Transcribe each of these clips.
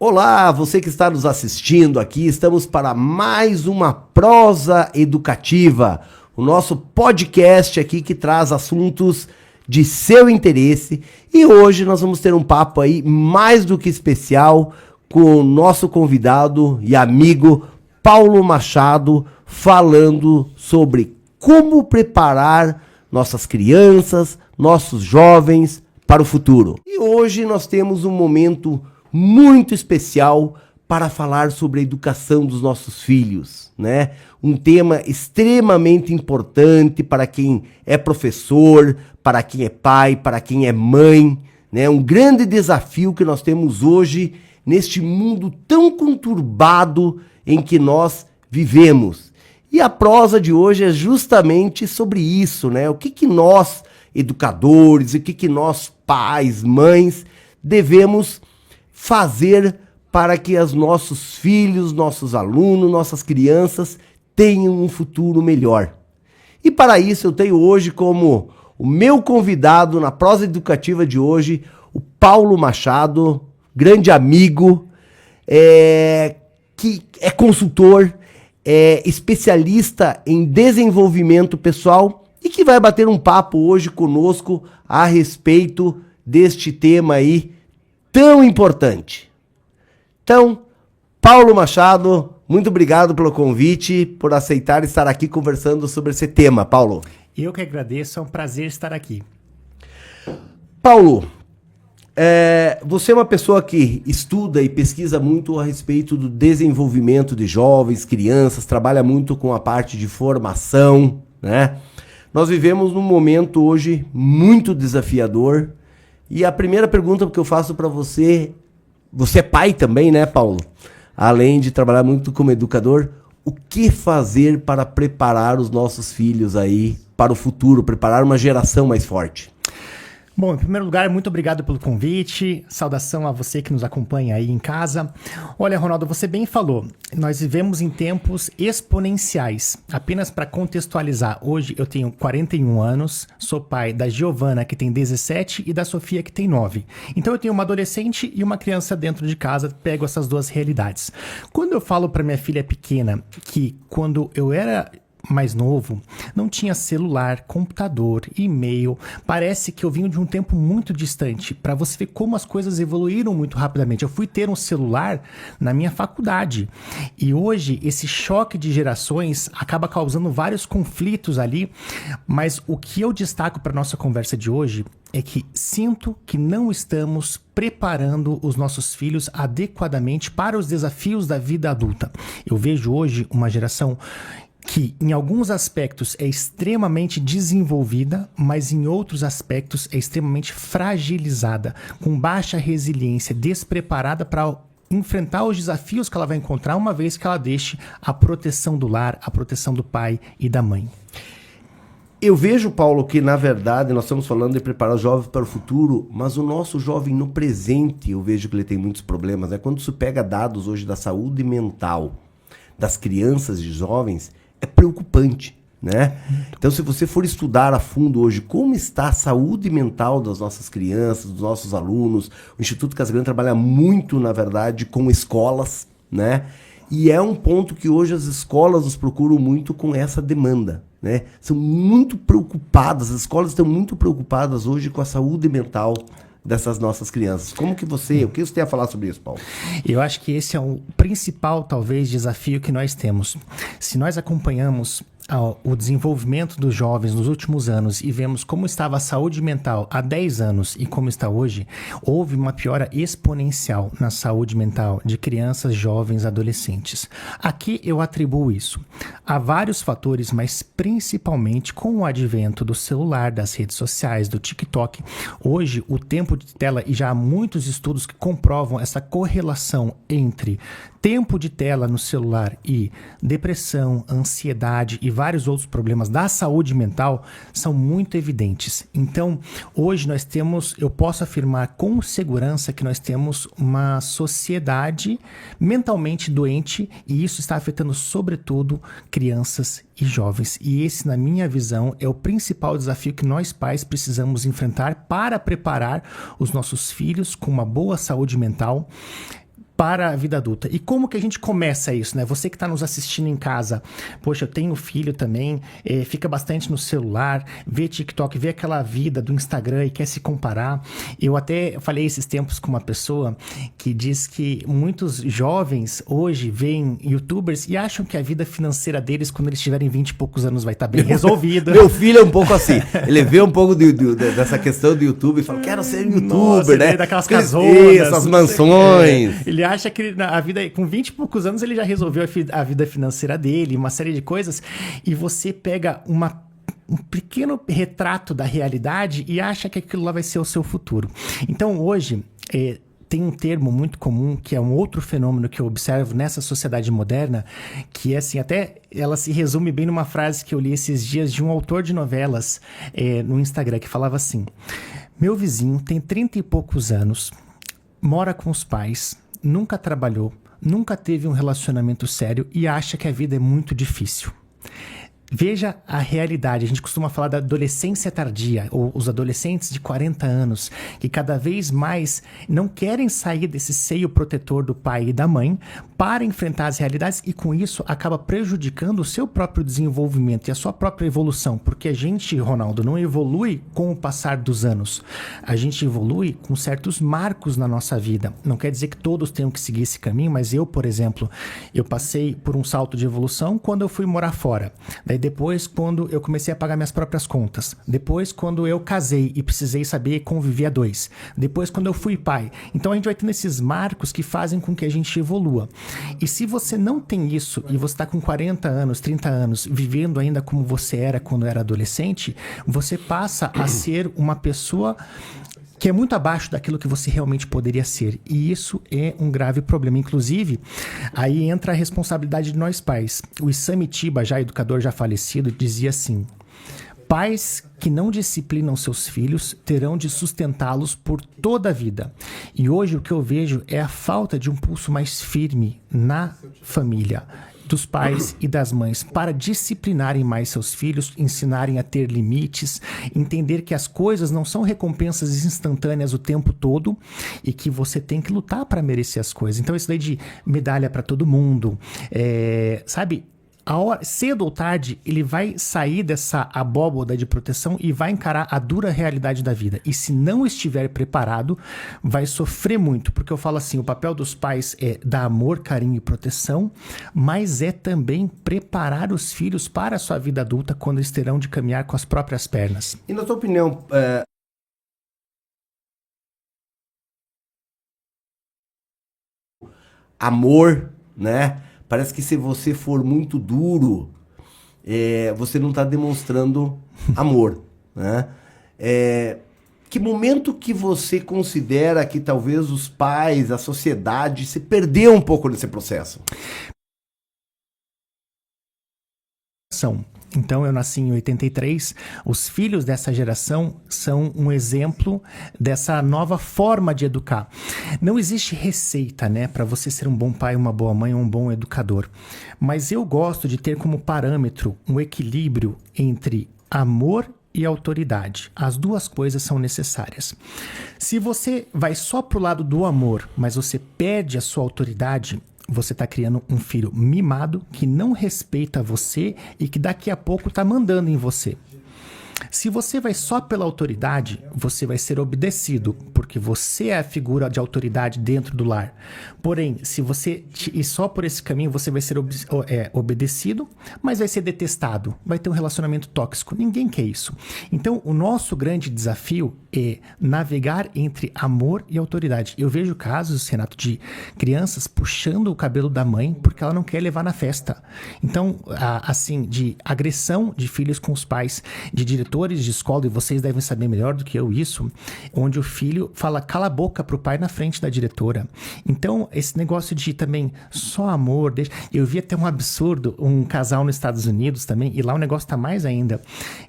Olá, você que está nos assistindo aqui, estamos para mais uma prosa educativa, o nosso podcast aqui que traz assuntos de seu interesse, e hoje nós vamos ter um papo aí mais do que especial com o nosso convidado e amigo Paulo Machado, falando sobre como preparar nossas crianças, nossos jovens para o futuro. E hoje nós temos um momento muito especial para falar sobre a educação dos nossos filhos, né? Um tema extremamente importante para quem é professor, para quem é pai, para quem é mãe, né? Um grande desafio que nós temos hoje neste mundo tão conturbado em que nós vivemos. E a prosa de hoje é justamente sobre isso, né? O que nós, educadores, o que nós, pais, mães, devemos fazer para que os nossos filhos, nossos alunos, nossas crianças tenham um futuro melhor. E para isso eu tenho hoje como o meu convidado na prosa educativa de hoje, o Paulo Machado, grande amigo, que é consultor, é especialista em desenvolvimento pessoal e que vai bater um papo hoje conosco a respeito deste tema aí tão importante. Então, Paulo Machado, muito obrigado pelo convite, por aceitar estar aqui conversando sobre esse tema, Paulo. Eu que agradeço, é um prazer estar aqui. Paulo, você é uma pessoa que estuda e pesquisa muito a respeito do desenvolvimento de jovens, crianças, trabalha muito com a parte de formação, né? Nós vivemos num momento hoje muito desafiador. E a primeira pergunta que eu faço para você é pai também, né, Paulo? Além de trabalhar muito como educador, o que fazer para preparar os nossos filhos aí para o futuro, preparar uma geração mais forte? Bom, em primeiro lugar, muito obrigado pelo convite, saudação a você que nos acompanha aí em casa. Olha, Ronaldo, você bem falou, nós vivemos em tempos exponenciais. Apenas para contextualizar, hoje eu tenho 41 anos, sou pai da Giovana, que tem 17, e da Sofia, que tem 9. Então eu tenho uma adolescente e uma criança dentro de casa, pego essas duas realidades. Quando eu falo para minha filha pequena que quando eu era mais novo, não tinha celular, computador, e-mail. Parece que eu vim de um tempo muito distante, para você ver como as coisas evoluíram muito rapidamente. Eu fui ter um celular na minha faculdade. E hoje, esse choque de gerações acaba causando vários conflitos ali. Mas o que eu destaco para nossa conversa de hoje é que sinto que não estamos preparando os nossos filhos adequadamente para os desafios da vida adulta. Eu vejo hoje uma geração que em alguns aspectos é extremamente desenvolvida, mas em outros aspectos é extremamente fragilizada, com baixa resiliência, despreparada para enfrentar os desafios que ela vai encontrar uma vez que ela deixe a proteção do lar, a proteção do pai e da mãe. Eu vejo, Paulo, que na verdade nós estamos falando de preparar os jovens para o futuro, mas o nosso jovem no presente, eu vejo que ele tem muitos problemas, né? Quando se pega dados hoje da saúde mental das crianças e jovens, é preocupante, né? Então, se você for estudar a fundo hoje como está a saúde mental das nossas crianças, dos nossos alunos, o Instituto Casagrande trabalha muito, na verdade, com escolas, né? E é um ponto que hoje as escolas nos procuram muito com essa demanda, né? São muito preocupadas, as escolas estão muito preocupadas hoje com a saúde mental dessas nossas crianças. O que você tem a falar sobre isso, Paulo? Eu acho que esse é o principal, talvez, desafio que nós temos. Se nós acompanhamos o desenvolvimento dos jovens nos últimos anos e vemos como estava a saúde mental há 10 anos e como está hoje, houve uma piora exponencial na saúde mental de crianças, jovens, adolescentes. Aqui eu atribuo isso a vários fatores, mas principalmente com o advento do celular, das redes sociais, do TikTok. Hoje, o tempo de tela, e já há muitos estudos que comprovam essa correlação entre tempo de tela no celular e depressão, ansiedade e vários outros problemas da saúde mental são muito evidentes. Então, hoje nós temos, eu posso afirmar com segurança que nós temos uma sociedade mentalmente doente e isso está afetando sobretudo crianças e jovens. E esse, na minha visão, é o principal desafio que nós pais precisamos enfrentar para preparar os nossos filhos com uma boa saúde mental, para a vida adulta. E como que a gente começa isso, né? Você que está nos assistindo em casa, poxa, eu tenho filho também, fica bastante no celular, vê TikTok, vê aquela vida do Instagram e quer se comparar. Eu até falei esses tempos com uma pessoa que diz que muitos jovens hoje veem YouTubers e acham que a vida financeira deles, quando eles tiverem 20 e poucos anos, vai estar bem resolvida. Meu filho é um pouco assim. Ele vê um pouco dessa questão do YouTube e fala, quero ser YouTuber, Nossa, né? Daquelas casonas. Essas mansões. Ele acha que a vida, com 20 e poucos anos, ele já resolveu a vida financeira dele, uma série de coisas, e você pega um pequeno retrato da realidade e acha que aquilo lá vai ser o seu futuro. Então, hoje, tem um termo muito comum, que é um outro fenômeno que eu observo nessa sociedade moderna, que é assim, até ela se resume bem numa frase que eu li esses dias de um autor de novelas no Instagram, que falava assim: meu vizinho tem 30 e poucos anos, mora com os pais, nunca trabalhou, nunca teve um relacionamento sério e acha que a vida é muito difícil. Veja a realidade. A gente costuma falar da adolescência tardia, ou os adolescentes de 40 anos, que cada vez mais não querem sair desse seio protetor do pai e da mãe para enfrentar as realidades, e com isso acaba prejudicando o seu próprio desenvolvimento e a sua própria evolução, porque a gente, Ronaldo, não evolui com o passar dos anos. A gente evolui com certos marcos na nossa vida. Não quer dizer que todos tenham que seguir esse caminho, mas eu, por exemplo, eu passei por um salto de evolução quando eu fui morar fora. Daí depois, quando eu comecei a pagar minhas próprias contas. Depois, quando eu casei e precisei saber conviver a dois. Depois, quando eu fui pai. Então, a gente vai tendo esses marcos que fazem com que a gente evolua. E se você não tem isso, e você está com 40 anos, 30 anos, vivendo ainda como você era quando era adolescente, você passa a ser uma pessoa que é muito abaixo daquilo que você realmente poderia ser. E isso é um grave problema. Inclusive, aí entra a responsabilidade de nós pais. O Issam Itiba, já educador já falecido, dizia assim: pais que não disciplinam seus filhos terão de sustentá-los por toda a vida. E hoje o que eu vejo é a falta de um pulso mais firme na família, dos pais e das mães, para disciplinarem mais seus filhos, ensinarem a ter limites, entender que as coisas não são recompensas instantâneas o tempo todo e que você tem que lutar para merecer as coisas. Então, isso daí de medalha para todo mundo, sabe? Cedo ou tarde, ele vai sair dessa abóboda de proteção e vai encarar a dura realidade da vida. E se não estiver preparado, vai sofrer muito. Porque eu falo assim, o papel dos pais é dar amor, carinho e proteção, mas é também preparar os filhos para a sua vida adulta quando eles terão de caminhar com as próprias pernas. E na tua opinião, amor, né? Parece que se você for muito duro, você não está demonstrando amor, né? Que momento que você considera que talvez os pais, a sociedade, se perdeu um pouco nesse processo? Então, eu nasci em 83, os filhos dessa geração são um exemplo dessa nova forma de educar. Não existe receita, né, para você ser um bom pai, uma boa mãe ou um bom educador. Mas eu gosto de ter como parâmetro um equilíbrio entre amor e autoridade. As duas coisas são necessárias. Se você vai só pro lado do amor, mas você perde a sua autoridade, você está criando um filho mimado que não respeita você e que daqui a pouco está mandando em você. Se você vai só pela autoridade, você vai ser obedecido, porque você é a figura de autoridade dentro do lar. Porém, se você ir só por esse caminho, você vai ser obedecido, mas vai ser detestado, vai ter um relacionamento tóxico. Ninguém quer isso. Então, o nosso grande desafio é navegar entre amor e autoridade. Eu vejo casos, Renato, de crianças puxando o cabelo da mãe porque ela não quer levar na festa. Então, assim, de agressão de filhos com os pais, de diretores de escola, e vocês devem saber melhor do que eu isso, onde o filho fala cala a boca pro pai na frente da diretora. Então, esse negócio de também só amor, eu vi até um absurdo, um casal nos Estados Unidos também, e lá o negócio tá mais ainda,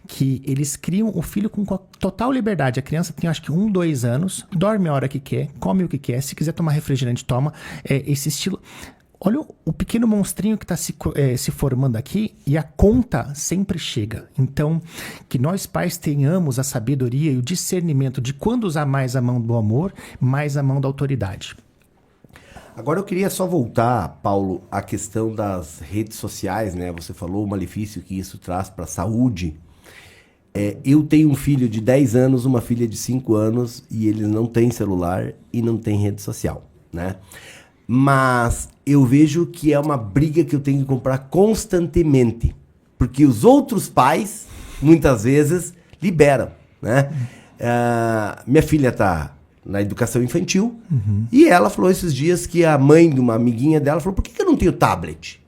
que eles criam o filho com total liberdade. A criança tem acho que 1, 2 anos, dorme a hora que quer, come o que quer, se quiser tomar refrigerante, toma, esse estilo. Olha o pequeno monstrinho que está se formando aqui, e a conta sempre chega. Então, que nós pais tenhamos a sabedoria e o discernimento de quando usar mais a mão do amor, mais a mão da autoridade. Agora eu queria só voltar, Paulo, à questão das redes sociais, né? Você falou o malefício que isso traz para a saúde. Eu tenho um filho de 10 anos, uma filha de 5 anos, e eles não têm celular e não têm rede social, né? Mas eu vejo que é uma briga que eu tenho que comprar constantemente, porque os outros pais, muitas vezes, liberam, né? Minha filha está na educação infantil, e ela falou esses dias que a mãe de uma amiguinha dela falou, por que eu não tenho tablet?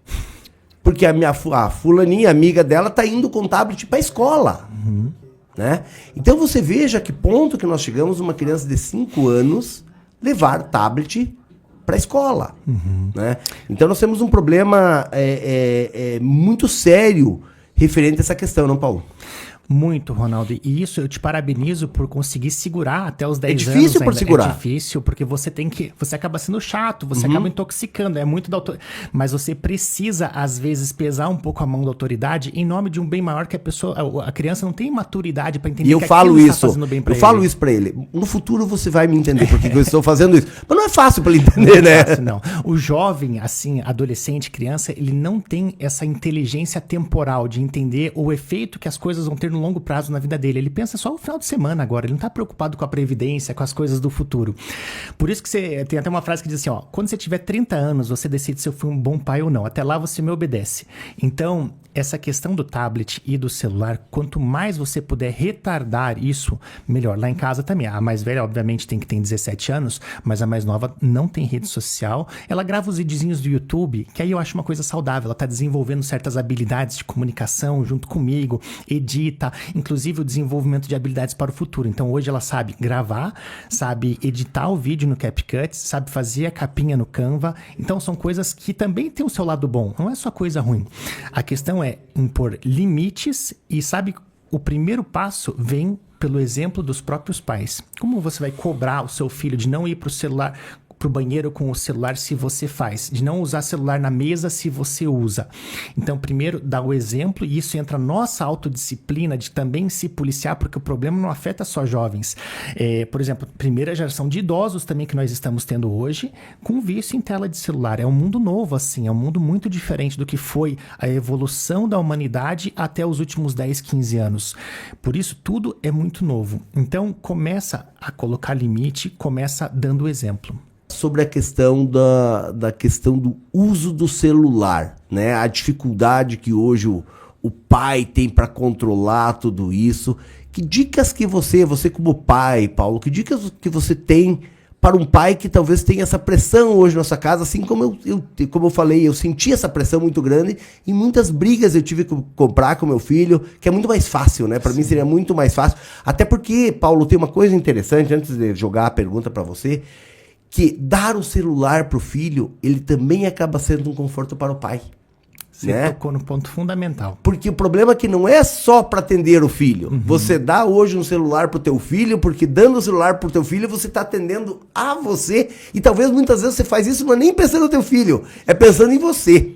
Porque a fulaninha, amiga dela, está indo com tablet para a escola. Né? Então você veja que ponto que nós chegamos uma criança de 5 anos levar tablet para a escola. Né? Então nós temos um problema muito sério referente a essa questão, não, Paulo? Muito, Ronaldo. E isso eu te parabenizo por conseguir segurar até os 10 anos. É difícil por segurar. É difícil, porque você acaba sendo chato, você acaba intoxicando, é muito mas você precisa, às vezes, pesar um pouco a mão da autoridade em nome de um bem maior que a criança não tem maturidade para entender que aquilo está fazendo bem para ele. Eu falo isso para ele. No futuro você vai me entender porque eu estou fazendo isso. Mas não é fácil para ele entender, não né? É fácil, não. O jovem, assim, adolescente, criança, ele não tem essa inteligência temporal de entender o efeito que as coisas vão ter no longo prazo na vida dele. Ele pensa só o final de semana agora, ele não tá preocupado com a previdência, com as coisas do futuro. Por isso que você tem até uma frase que diz assim, ó, quando você tiver 30 anos, você decide se eu fui um bom pai ou não. Até lá você me obedece. Então, essa questão do tablet e do celular, quanto mais você puder retardar isso, melhor. Lá em casa também, a mais velha obviamente tem 17 anos, mas a mais nova não tem rede social. Ela grava os videozinhos do YouTube, que aí eu acho uma coisa saudável. Ela tá desenvolvendo certas habilidades de comunicação junto comigo, edita, inclusive o desenvolvimento de habilidades para o futuro. Então hoje ela sabe gravar, sabe editar o vídeo no CapCut, sabe fazer a capinha no Canva. Então são coisas que também tem o seu lado bom, não é só coisa ruim. A questão é impor limites e sabe, o primeiro passo vem pelo exemplo dos próprios pais. Como você vai cobrar o seu filho de não ir para o celular, pro banheiro com o celular se você faz, de não usar celular na mesa se você usa. Então, primeiro, dá o exemplo, e isso entra nossa autodisciplina de também se policiar, porque o problema não afeta só jovens. Por exemplo, primeira geração de idosos também que nós estamos tendo hoje, com vício em tela de celular. É um mundo novo, assim, é um mundo muito diferente do que foi a evolução da humanidade até os últimos 10, 15 anos. Por isso, tudo é muito novo. Então, começa a colocar limite, começa dando exemplo. Sobre a questão da questão do uso do celular, né? A dificuldade que hoje o pai tem para controlar tudo isso. Que dicas que você como pai, Paulo, que dicas que você tem para um pai que talvez tenha essa pressão hoje na sua casa, assim como eu falei, eu senti essa pressão muito grande e muitas brigas eu tive que comprar com meu filho, que é muito mais fácil, né? Para mim seria muito mais fácil. Até porque, Paulo, tem uma coisa interessante, antes de jogar a pergunta para você, que dar o celular pro filho, ele também acaba sendo um conforto para o pai. Você tocou no ponto fundamental. Porque o problema é que não é só para atender o filho. Você dá hoje um celular pro teu filho, porque dando o celular pro teu filho, você tá atendendo a você. E talvez muitas vezes você faz isso, mas nem pensando no teu filho, é pensando em você.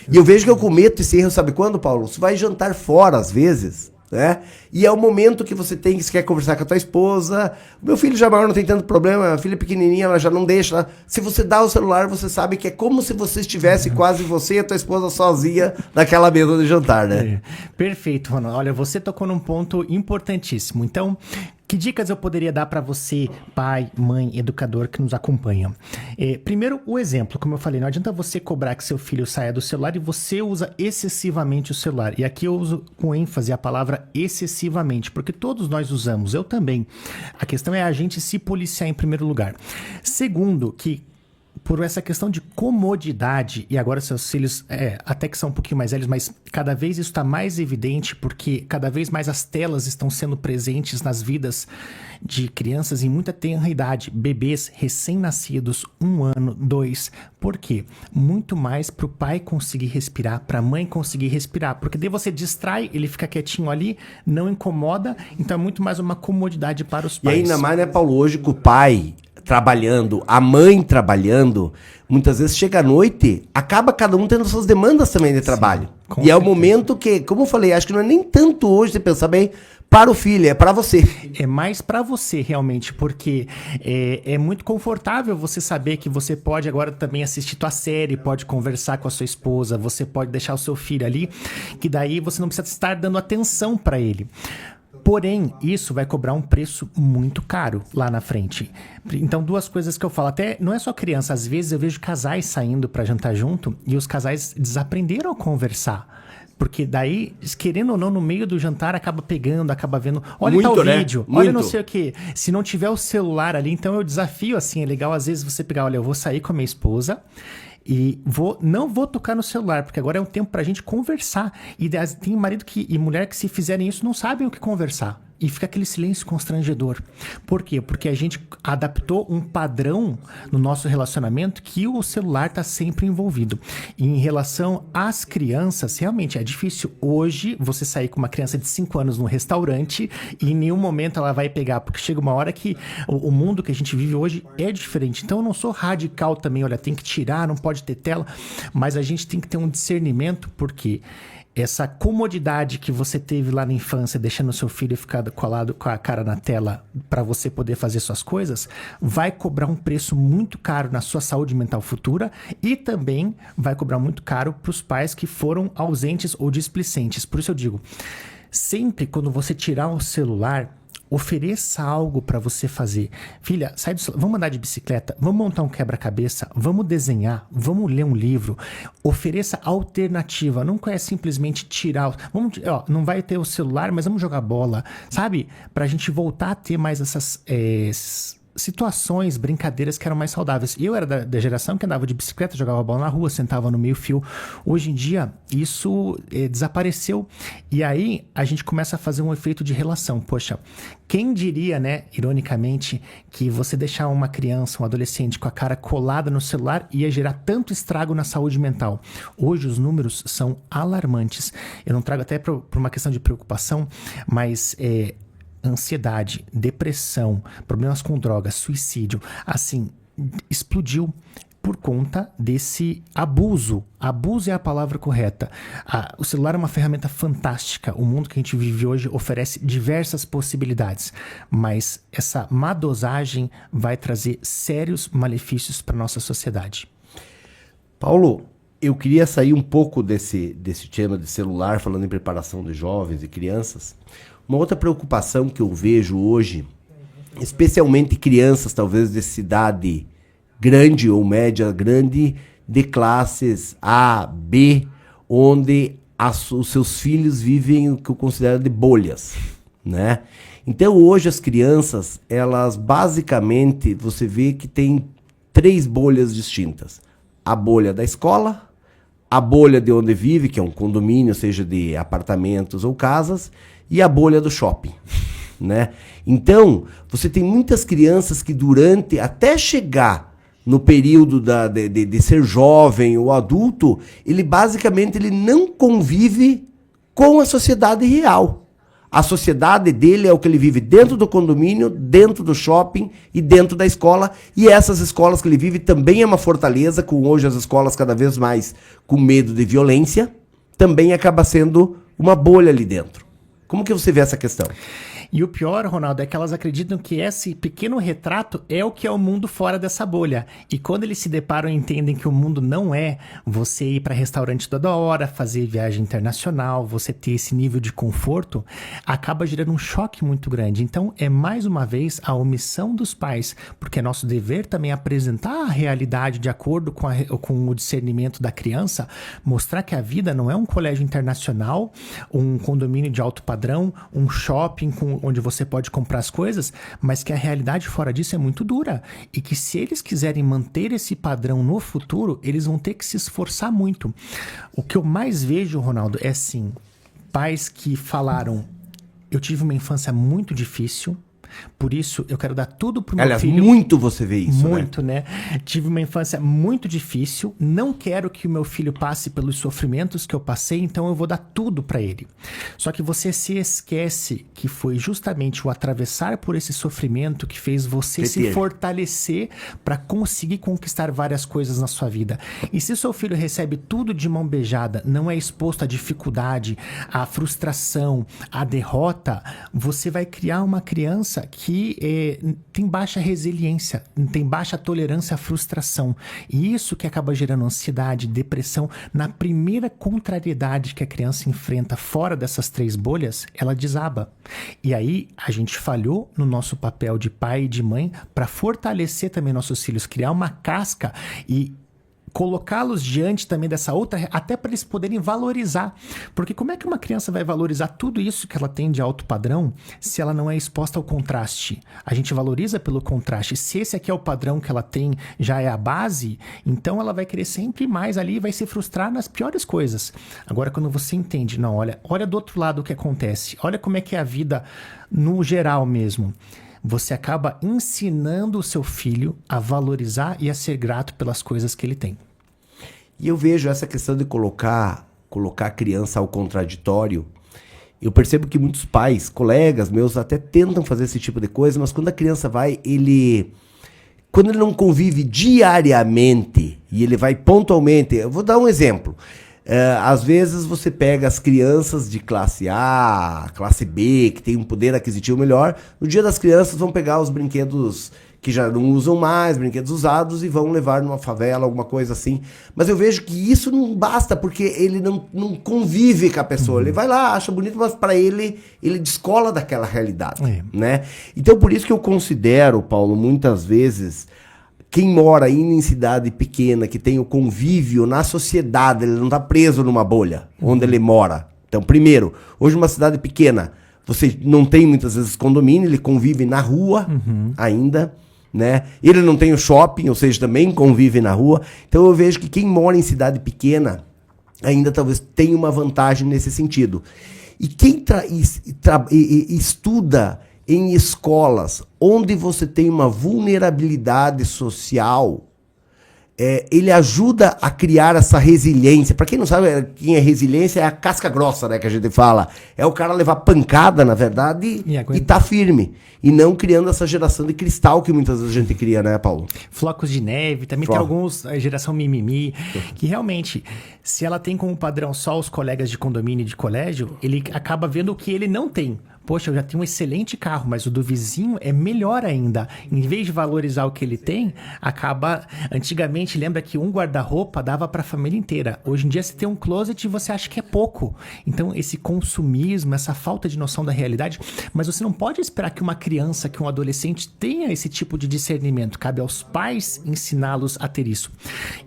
E eu vejo que eu cometo esse erro, sabe quando, Paulo? Você vai jantar fora, às vezes, né? E é o momento que você quer conversar com a tua esposa. O meu filho já maior não tem tanto problema, a filha pequenininha, ela já não deixa. Se você dá o celular, você sabe que é como se você estivesse quase você e a tua esposa sozinha naquela mesa de jantar, né? Perfeito, Ronaldo. Olha, você tocou num ponto importantíssimo. Então, que dicas eu poderia dar para você, pai, mãe, educador que nos acompanha? Primeiro, o exemplo. Como eu falei, não adianta você cobrar que seu filho saia do celular e você usa excessivamente o celular. E aqui eu uso com ênfase a palavra excessivamente, porque todos nós usamos, eu também. A questão é a gente se policiar em primeiro lugar. Segundo, que por essa questão de comodidade, e agora seus filhos até que são um pouquinho mais velhos, mas cada vez isso está mais evidente porque cada vez mais as telas estão sendo presentes nas vidas de crianças em muita tenra idade, bebês recém-nascidos, 1 ano, 2. Por quê? Muito mais para o pai conseguir respirar, para a mãe conseguir respirar, porque daí você distrai, ele fica quietinho ali, não incomoda, então é muito mais uma comodidade para os pais. E ainda mais, né, Paulo, hoje que o pai trabalhando, a mãe trabalhando, muitas vezes chega à noite, acaba cada um tendo suas demandas também de trabalho. E é o momento que, como eu falei, acho que não é nem tanto hoje, você pensar bem, para o filho, é para você. É mais para você, realmente, porque é muito confortável você saber que você pode agora também assistir tua série, pode conversar com a sua esposa, você pode deixar o seu filho ali, que daí você não precisa estar dando atenção para ele. Porém, isso vai cobrar um preço muito caro lá na frente. Então, duas coisas que eu falo. Até não é só criança. Às vezes eu vejo casais saindo para jantar junto e os casais desaprenderam a conversar. Porque daí, querendo ou não, no meio do jantar, acaba pegando, acaba vendo. Olha muito, tal vídeo, olha não sei o quê. Se não tiver o celular ali, então eu desafio, assim, é legal às vezes você pegar, olha, eu vou sair com a minha esposa e não vou tocar no celular, porque agora é um tempo pra gente conversar. E tem marido e mulher que, se fizerem isso, não sabem o que conversar. E fica aquele silêncio constrangedor. Por quê? Porque a gente adaptou um padrão no nosso relacionamento que o celular está sempre envolvido. E em relação às crianças, realmente é difícil hoje você sair com uma criança de 5 anos num restaurante e em nenhum momento ela vai pegar, porque chega uma hora que o mundo que a gente vive hoje é diferente. Então eu não sou radical também, olha, tem que tirar, não pode ter tela, mas a gente tem que ter um discernimento, porque essa comodidade que você teve lá na infância, deixando o seu filho ficar colado com a cara na tela para você poder fazer suas coisas, vai cobrar um preço muito caro na sua saúde mental futura e também vai cobrar muito caro para os pais que foram ausentes ou displicentes. Por isso eu digo, sempre quando você tirar o celular, ofereça algo para você fazer. Filha, sai do celular, vamos andar de bicicleta, vamos montar um quebra-cabeça, vamos desenhar, vamos ler um livro. Ofereça alternativa, não é simplesmente tirar. Não vai ter o celular, mas vamos jogar bola, sabe? Pra gente voltar a ter mais essas situações, brincadeiras que eram mais saudáveis. Eu era da geração que andava de bicicleta, jogava bola na rua, sentava no meio-fio. Hoje em dia, isso desapareceu. E aí, a gente começa a fazer um efeito de relação. Poxa, quem diria, né, ironicamente, que você deixar uma criança, um adolescente com a cara colada no celular ia gerar tanto estrago na saúde mental? Hoje, os números são alarmantes. Eu não trago até por uma questão de preocupação, mas ansiedade, depressão, problemas com drogas, suicídio, assim, explodiu por conta desse abuso. Abuso é a palavra correta. O celular é uma ferramenta fantástica. O mundo que a gente vive hoje oferece diversas possibilidades, mas essa má dosagem vai trazer sérios malefícios para a nossa sociedade. Paulo, eu queria sair um pouco desse tema de celular, falando em preparação de jovens e crianças. Uma outra preocupação que eu vejo hoje, especialmente crianças, talvez de cidade grande ou média grande, de classes A, B, onde os seus filhos vivem o que eu considero de bolhas, né? Então hoje as crianças, elas basicamente, você vê que tem 3 bolhas distintas. A bolha da escola, a bolha de onde vive, que é um condomínio, seja de apartamentos ou casas, e a bolha do shopping, né? Então, você tem muitas crianças que até chegar no período de ser jovem ou adulto, ele basicamente não convive com a sociedade real. A sociedade dele é o que ele vive dentro do condomínio, dentro do shopping e dentro da escola. E essas escolas que ele vive também é uma fortaleza, com hoje as escolas cada vez mais com medo de violência, também acaba sendo uma bolha ali dentro. Como que você vê essa questão? E o pior, Ronaldo, é que elas acreditam que esse pequeno retrato é o que é o mundo fora dessa bolha. E quando eles se deparam e entendem que o mundo não é você ir para restaurante toda hora, fazer viagem internacional, você ter esse nível de conforto, acaba gerando um choque muito grande. Então, é mais uma vez a omissão dos pais, porque é nosso dever também apresentar a realidade de acordo com o discernimento da criança, mostrar que a vida não é um colégio internacional, um condomínio de alto padrão, um shopping onde você pode comprar as coisas, mas que a realidade fora disso é muito dura. E que se eles quiserem manter esse padrão no futuro, eles vão ter que se esforçar muito. O que eu mais vejo, Ronaldo, é assim, pais que falaram, eu tive uma infância muito difícil, Por isso, eu quero dar tudo pro meu Aliás, filho. muito você vê isso, Muito, né? Tive uma infância muito difícil, não quero que o meu filho passe pelos sofrimentos que eu passei, então eu vou dar tudo para ele. Só que você se esquece que foi justamente o atravessar por esse sofrimento que fez você se fortalecer para conseguir conquistar várias coisas na sua vida. E se seu filho recebe tudo de mão beijada, não é exposto à dificuldade, à frustração, à derrota, você vai criar uma criança que tem baixa resiliência, tem baixa tolerância à frustração. E isso que acaba gerando ansiedade, depressão. Na primeira contrariedade que a criança enfrenta fora dessas 3 bolhas, ela desaba. E aí a gente falhou no nosso papel de pai e de mãe para fortalecer também nossos filhos, criar uma casca e colocá-los diante também dessa outra, até para eles poderem valorizar. Porque como é que uma criança vai valorizar tudo isso que ela tem de alto padrão se ela não é exposta ao contraste? A gente valoriza pelo contraste. Se esse aqui é o padrão que ela tem, já é a base, então ela vai querer sempre mais ali e vai se frustrar nas piores coisas. Agora, quando você entende, não, olha do outro lado o que acontece, olha como é que é a vida no geral mesmo. Você acaba ensinando o seu filho a valorizar e a ser grato pelas coisas que ele tem. E eu vejo essa questão de colocar a criança ao contraditório. Eu percebo que muitos pais, colegas meus, até tentam fazer esse tipo de coisa, mas quando a criança vai, quando ele não convive diariamente e ele vai pontualmente... Eu vou dar um exemplo. Às vezes você pega as crianças de classe A, classe B, que tem um poder aquisitivo melhor, no dia das crianças vão pegar os brinquedos que já não usam mais, brinquedos usados, e vão levar numa favela, alguma coisa assim. Mas eu vejo que isso não basta, porque ele não convive com a pessoa. Ele vai lá, acha bonito, mas para ele descola daquela realidade, né? Então por isso que eu considero, Paulo, muitas vezes... Quem mora em cidade pequena, que tem o convívio na sociedade, ele não está preso numa bolha onde ele mora. Então, primeiro, hoje uma cidade pequena, você não tem muitas vezes condomínio, ele convive na rua ainda, né? Ele não tem o shopping, ou seja, também convive na rua. Então eu vejo que quem mora em cidade pequena ainda talvez tenha uma vantagem nesse sentido. E quem estuda em escolas onde você tem uma vulnerabilidade social, ele ajuda a criar essa resiliência. Para quem não sabe, quem é resiliência é a casca grossa, né, que a gente fala. É o cara levar pancada, na verdade, e tá firme. E não criando essa geração de cristal que muitas vezes a gente cria, né, Paulo? Flocos de neve, também tem alguns, a geração mimimi, que realmente, se ela tem como padrão só os colegas de condomínio e de colégio, ele acaba vendo o que ele não tem. Poxa, eu já tenho um excelente carro, mas o do vizinho é melhor ainda. Em vez de valorizar o que ele tem, acaba... Antigamente, lembra que um guarda-roupa dava para a família inteira. Hoje em dia, você tem um closet e você acha que é pouco. Então, esse consumismo, essa falta de noção da realidade... Mas você não pode esperar que uma criança, que um adolescente tenha esse tipo de discernimento. Cabe aos pais ensiná-los a ter isso.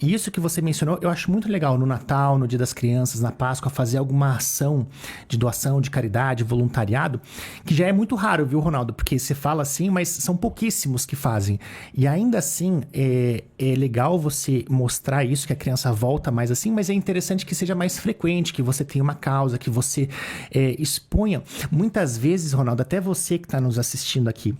E isso que você mencionou, eu acho muito legal. No Natal, no Dia das Crianças, na Páscoa, fazer alguma ação de doação, de caridade, voluntariado, que já é muito raro, viu, Ronaldo? Porque você fala assim, mas são pouquíssimos que fazem. E ainda assim, é legal você mostrar isso, que a criança volta mais assim, mas é interessante que seja mais frequente, que você tenha uma causa, que você exponha. Muitas vezes, Ronaldo, até você que está nos assistindo aqui,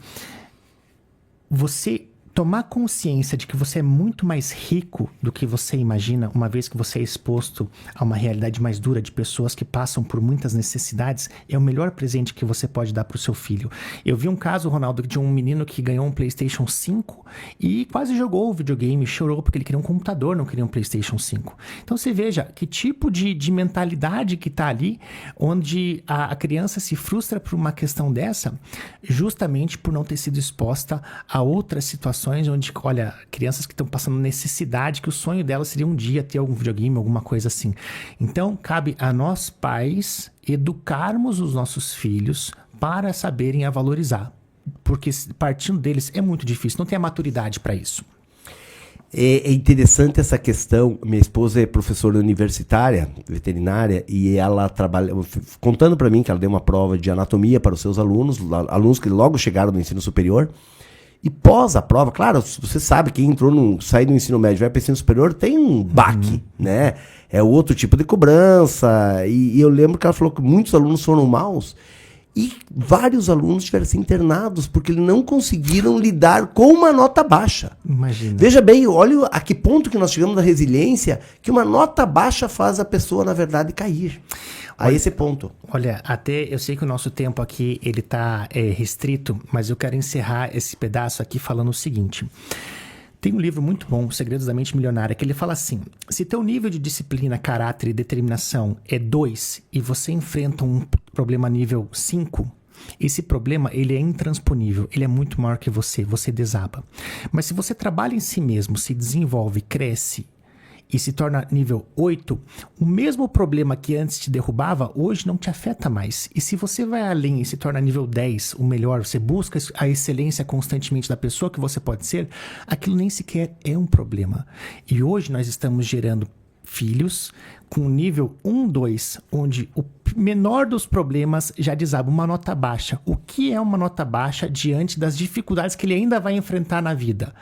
você... tomar consciência de que você é muito mais rico do que você imagina, uma vez que você é exposto a uma realidade mais dura de pessoas que passam por muitas necessidades, é o melhor presente que você pode dar para o seu filho. Eu vi um caso, Ronaldo, de um menino que ganhou um PlayStation 5 e quase jogou o videogame, chorou porque ele queria um computador, não queria um PlayStation 5. Então você veja que tipo de mentalidade que está ali, onde a criança se frustra por uma questão dessa, justamente por não ter sido exposta a outras situações onde, olha, crianças que estão passando necessidade, que o sonho delas seria um dia ter algum videogame, alguma coisa assim. Então, cabe a nós pais educarmos os nossos filhos para saberem a valorizar. Porque partindo deles é muito difícil, não tem a maturidade para isso. É interessante essa questão. Minha esposa é professora universitária, veterinária, e ela trabalha, contando para mim que ela deu uma prova de anatomia para os seus alunos que logo chegaram do ensino superior. E pós a prova, claro, você sabe que sai do ensino médio e vai para o ensino superior, tem um baque, né? É outro tipo de cobrança. E eu lembro que ela falou que muitos alunos foram maus. E vários alunos tiveram se internados porque não conseguiram lidar com uma nota baixa. Imagina. Veja bem, olha a que ponto que nós chegamos da resiliência, que uma nota baixa faz a pessoa, na verdade, cair. A esse ponto. Olha, até eu sei que o nosso tempo aqui ele tá restrito, mas eu quero encerrar esse pedaço aqui falando o seguinte. Tem um livro muito bom, Segredos da Mente Milionária, que ele fala assim: se teu nível de disciplina, caráter e determinação é 2 e você enfrenta um problema nível 5, esse problema ele é intransponível, ele é muito maior que você desaba. Mas se você trabalha em si mesmo, se desenvolve, cresce e se torna nível 8, o mesmo problema que antes te derrubava, hoje não te afeta mais. E se você vai além e se torna nível 10, o melhor, você busca a excelência constantemente da pessoa que você pode ser, aquilo nem sequer é um problema. E hoje nós estamos gerando filhos com nível 1, 2, onde o menor dos problemas já desaba, uma nota baixa. O que é uma nota baixa diante das dificuldades que ele ainda vai enfrentar na vida?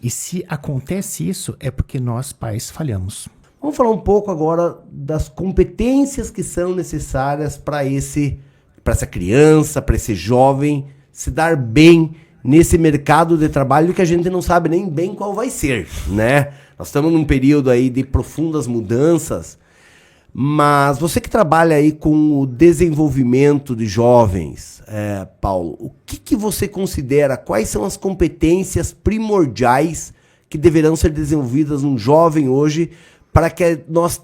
E se acontece isso, é porque nós, pais, falhamos. Vamos falar um pouco agora das competências que são necessárias para essa criança, para esse jovem se dar bem nesse mercado de trabalho que a gente não sabe nem bem qual vai ser, né? Nós estamos num período aí de profundas mudanças, mas você que trabalha aí com o desenvolvimento de jovens, Paulo, o que você considera, quais são as competências primordiais que deverão ser desenvolvidas num jovem hoje para que nós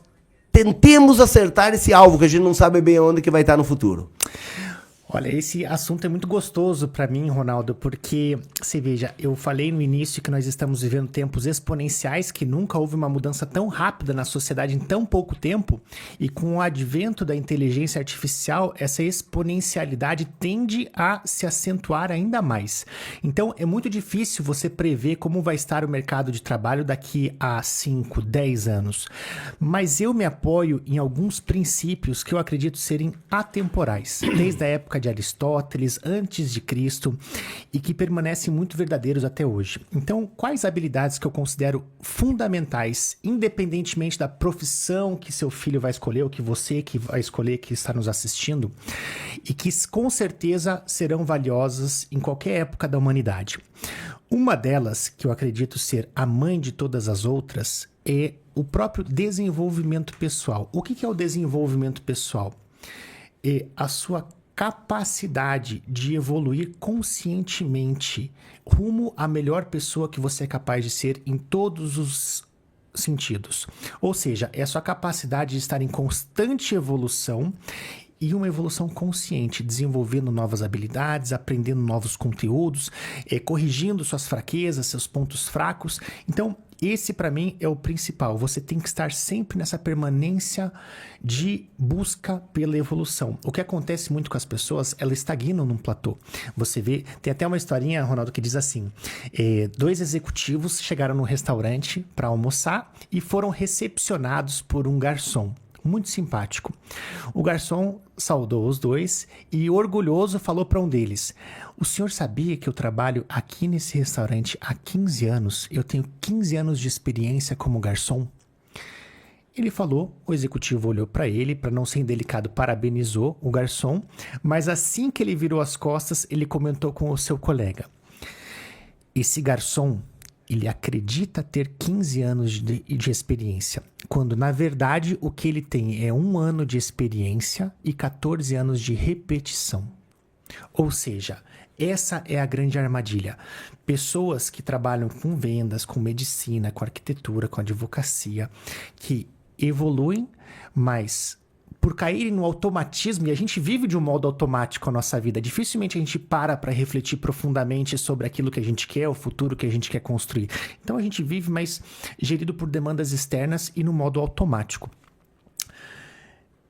tentemos acertar esse alvo que a gente não sabe bem onde que vai estar no futuro? Olha, esse assunto é muito gostoso para mim, Ronaldo, porque, você veja, eu falei no início que nós estamos vivendo tempos exponenciais, que nunca houve uma mudança tão rápida na sociedade em tão pouco tempo, e com o advento da inteligência artificial, essa exponencialidade tende a se acentuar ainda mais. Então, é muito difícil você prever como vai estar o mercado de trabalho daqui a 5, 10 anos. Mas eu me apoio em alguns princípios que eu acredito serem atemporais, desde a época de Aristóteles, antes de Cristo, e que permanecem muito verdadeiros até hoje. Então, quais habilidades que eu considero fundamentais, independentemente da profissão que seu filho vai escolher, ou que você que vai escolher, que está nos assistindo, e que com certeza serão valiosas em qualquer época da humanidade. Uma delas, que eu acredito ser a mãe de todas as outras, é o próprio desenvolvimento pessoal. O que é o desenvolvimento pessoal? É a sua capacidade de evoluir conscientemente rumo à melhor pessoa que você é capaz de ser em todos os sentidos. Ou seja, é a sua capacidade de estar em constante evolução e uma evolução consciente, desenvolvendo novas habilidades, aprendendo novos conteúdos, corrigindo suas fraquezas, seus pontos fracos. Então, esse para mim é o principal. Você tem que estar sempre nessa permanência de busca pela evolução. O que acontece muito com as pessoas, elas estagnam num platô. Você vê, tem até uma historinha, Ronaldo, que diz assim: 2 executivos chegaram no restaurante para almoçar e foram recepcionados por um garçom. Muito simpático. O garçom saudou os dois e, orgulhoso, falou para um deles: o senhor sabia que eu trabalho aqui nesse restaurante há 15 anos? Eu tenho 15 anos de experiência como garçom. Ele falou, o executivo olhou para ele, para não ser indelicado, parabenizou o garçom, mas assim que ele virou as costas, ele comentou com o seu colega: esse garçom, ele acredita ter 15 anos de experiência, quando na verdade o que ele tem é 1 ano de experiência e 14 anos de repetição. Ou seja, essa é a grande armadilha. Pessoas que trabalham com vendas, com medicina, com arquitetura, com advocacia, que evoluem, mas por caírem no automatismo, e a gente vive de um modo automático a nossa vida, dificilmente a gente para refletir profundamente sobre aquilo que a gente quer, o futuro que a gente quer construir. Então a gente vive mais gerido por demandas externas e no modo automático.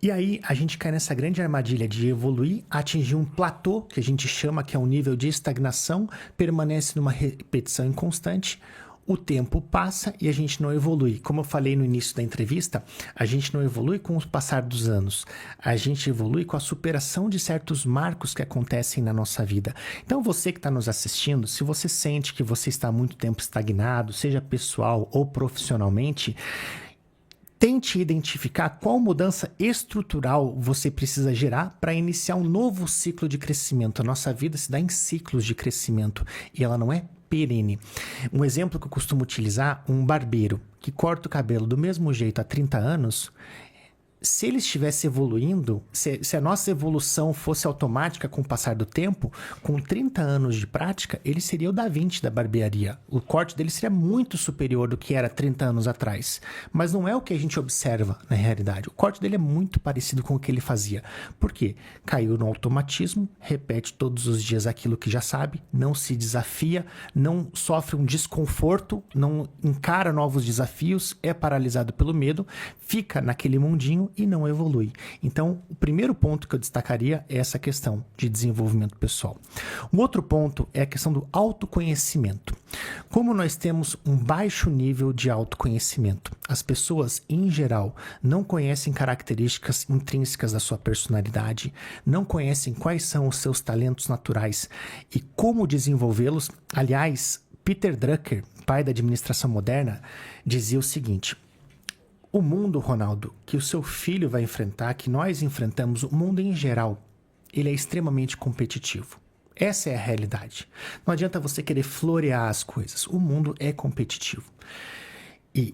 E aí a gente cai nessa grande armadilha de evoluir, atingir um platô, que a gente chama que é um nível de estagnação, permanece numa repetição inconstante. O tempo passa e a gente não evolui. Como eu falei no início da entrevista, a gente não evolui com o passar dos anos. A gente evolui com a superação de certos marcos que acontecem na nossa vida. Então você que está nos assistindo, se você sente que você está há muito tempo estagnado, seja pessoal ou profissionalmente, Tente identificar qual mudança estrutural você precisa gerar para iniciar um novo ciclo de crescimento. A nossa vida se dá em ciclos de crescimento e ela não é perene. Um exemplo que eu costumo utilizar, um barbeiro que corta o cabelo do mesmo jeito há 30 anos, se ele estivesse evoluindo, se a nossa evolução fosse automática com o passar do tempo, com 30 anos de prática, ele seria o Da Vinci da barbearia. O corte dele seria muito superior do que era 30 anos atrás. Mas não é o que a gente observa na realidade. O corte dele é muito parecido com o que ele fazia. Por quê? Caiu no automatismo, repete todos os dias aquilo que já sabe, não se desafia, não sofre um desconforto, não encara novos desafios, é paralisado pelo medo, fica naquele mundinho e não evolui. Então, o primeiro ponto que eu destacaria é essa questão de desenvolvimento pessoal. Um outro ponto é a questão do autoconhecimento. Como nós temos um baixo nível de autoconhecimento, as pessoas, em geral, não conhecem características intrínsecas da sua personalidade, não conhecem quais são os seus talentos naturais e como desenvolvê-los. Aliás, Peter Drucker, pai da administração moderna, dizia o seguinte: o mundo, Ronaldo, que o seu filho vai enfrentar, que nós enfrentamos, o mundo em geral, ele é extremamente competitivo. Essa é a realidade. Não adianta você querer florear as coisas. O mundo é competitivo. E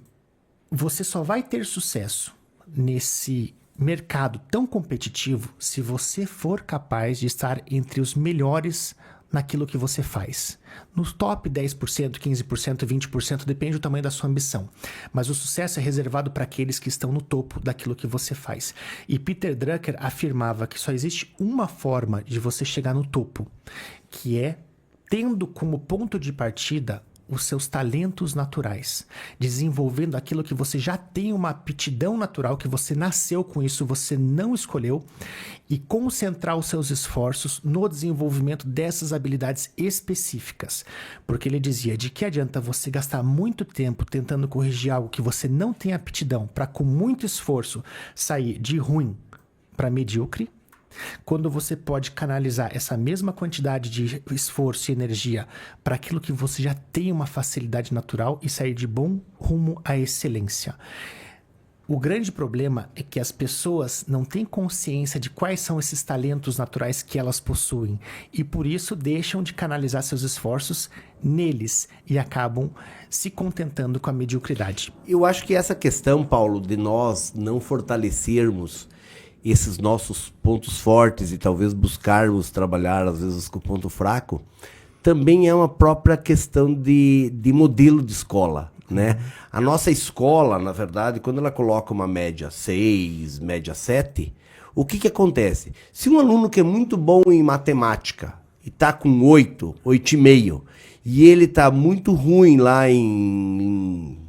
você só vai ter sucesso nesse mercado tão competitivo se você for capaz de estar entre os melhores naquilo que você faz. No top 10%, 15%, 20%, depende do tamanho da sua ambição. Mas o sucesso é reservado para aqueles que estão no topo daquilo que você faz. E Peter Drucker afirmava que só existe uma forma de você chegar no topo, que é tendo como ponto de partida os seus talentos naturais, desenvolvendo aquilo que você já tem uma aptidão natural, que você nasceu com isso, você não escolheu, e concentrar os seus esforços no desenvolvimento dessas habilidades específicas. Porque ele dizia, de que adianta você gastar muito tempo tentando corrigir algo que você não tem aptidão, para com muito esforço sair de ruim para medíocre, quando você pode canalizar essa mesma quantidade de esforço e energia para aquilo que você já tem uma facilidade natural e sair de bom rumo à excelência. O grande problema é que as pessoas não têm consciência de quais são esses talentos naturais que elas possuem e por isso deixam de canalizar seus esforços neles e acabam se contentando com a mediocridade. Eu acho que essa questão, Paulo, de nós não fortalecermos esses nossos pontos fortes e talvez buscarmos trabalhar às vezes com o ponto fraco, também é uma própria questão de modelo de escola, né? A nossa escola, na verdade, quando ela coloca uma média 6, média 7, o que acontece? Se um aluno que é muito bom em matemática e está com 8, 8,5, e ele está muito ruim lá em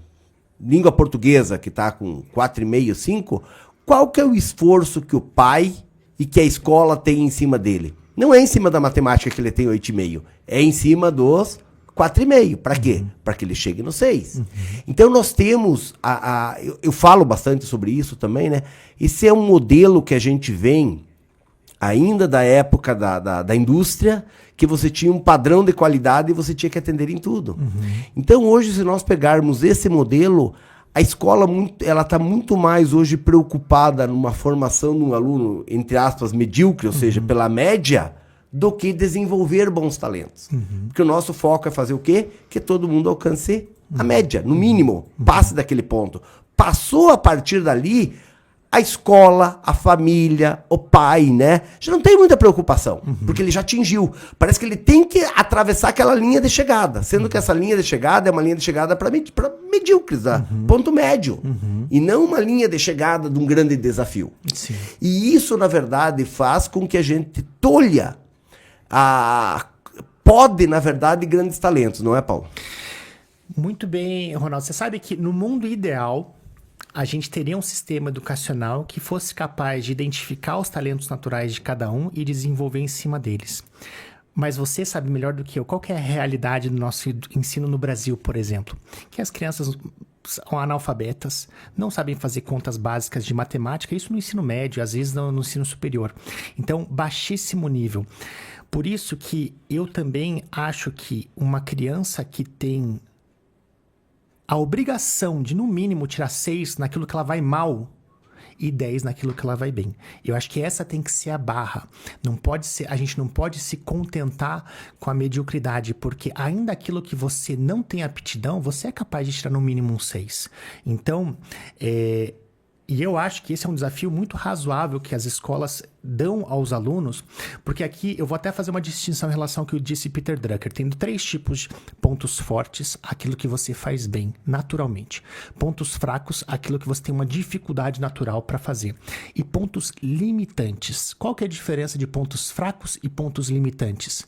língua portuguesa, que está com 4,5, 5, qual que é o esforço que o pai e que a escola tem em cima dele? Não é em cima da matemática que ele tem 8,5, é em cima dos 4,5. Para quê? Para que ele chegue no 6. Então nós temos, eu falo bastante sobre isso também, né? Esse é um modelo que a gente vem ainda da época da indústria, que você tinha um padrão de qualidade e você tinha que atender em tudo. Então hoje, se nós pegarmos esse modelo, a escola ela está muito mais hoje preocupada numa formação de um aluno, entre aspas, medíocre, ou seja, pela média, do que desenvolver bons talentos. Porque o nosso foco é fazer o quê? Que todo mundo alcance a média, no mínimo, passe daquele ponto. Passou a partir dali, a escola, a família, o pai, né? Já não tem muita preocupação, porque ele já atingiu. Parece que ele tem que atravessar aquela linha de chegada, sendo que essa linha de chegada é uma linha de chegada para medíocres, ponto médio. E não uma linha de chegada de um grande desafio. Sim. E isso, na verdade, faz com que a gente tolha pode, na verdade, grandes talentos, não é, Paulo? Muito bem, Ronaldo. Você sabe que no mundo ideal, a gente teria um sistema educacional que fosse capaz de identificar os talentos naturais de cada um e desenvolver em cima deles. Mas você sabe melhor do que eu qual que é a realidade do nosso ensino no Brasil, por exemplo. Que as crianças são analfabetas, não sabem fazer contas básicas de matemática, isso no ensino médio, às vezes no ensino superior. Então, baixíssimo nível. Por isso que eu também acho que uma criança que tem a obrigação de, no mínimo, tirar 6 naquilo que ela vai mal e 10 naquilo que ela vai bem. Eu acho que essa tem que ser a barra. Não pode ser, a gente não pode se contentar com a mediocridade, porque ainda aquilo que você não tem aptidão, você é capaz de tirar no mínimo um 6. Então, e eu acho que esse é um desafio muito razoável que as escolas dão aos alunos, porque aqui eu vou até fazer uma distinção em relação ao que disse Peter Drucker. Tem 3 tipos de pontos fortes, aquilo que você faz bem, naturalmente. Pontos fracos, aquilo que você tem uma dificuldade natural para fazer. E pontos limitantes. Qual que é a diferença de pontos fracos e pontos limitantes?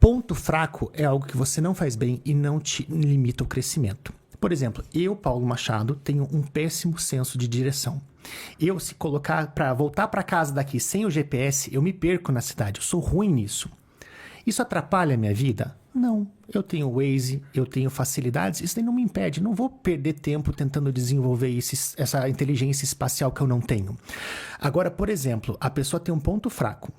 Ponto fraco é algo que você não faz bem e não te limita o crescimento. Por exemplo, eu, Paulo Machado, tenho um péssimo senso de direção. Eu, se colocar para voltar para casa daqui sem o GPS, eu me perco na cidade. Eu sou ruim nisso. Isso atrapalha a minha vida? Não. Eu tenho Waze, eu tenho facilidades, isso daí não me impede. Não vou perder tempo tentando desenvolver essa inteligência espacial que eu não tenho. Agora, por exemplo, a pessoa tem um ponto fraco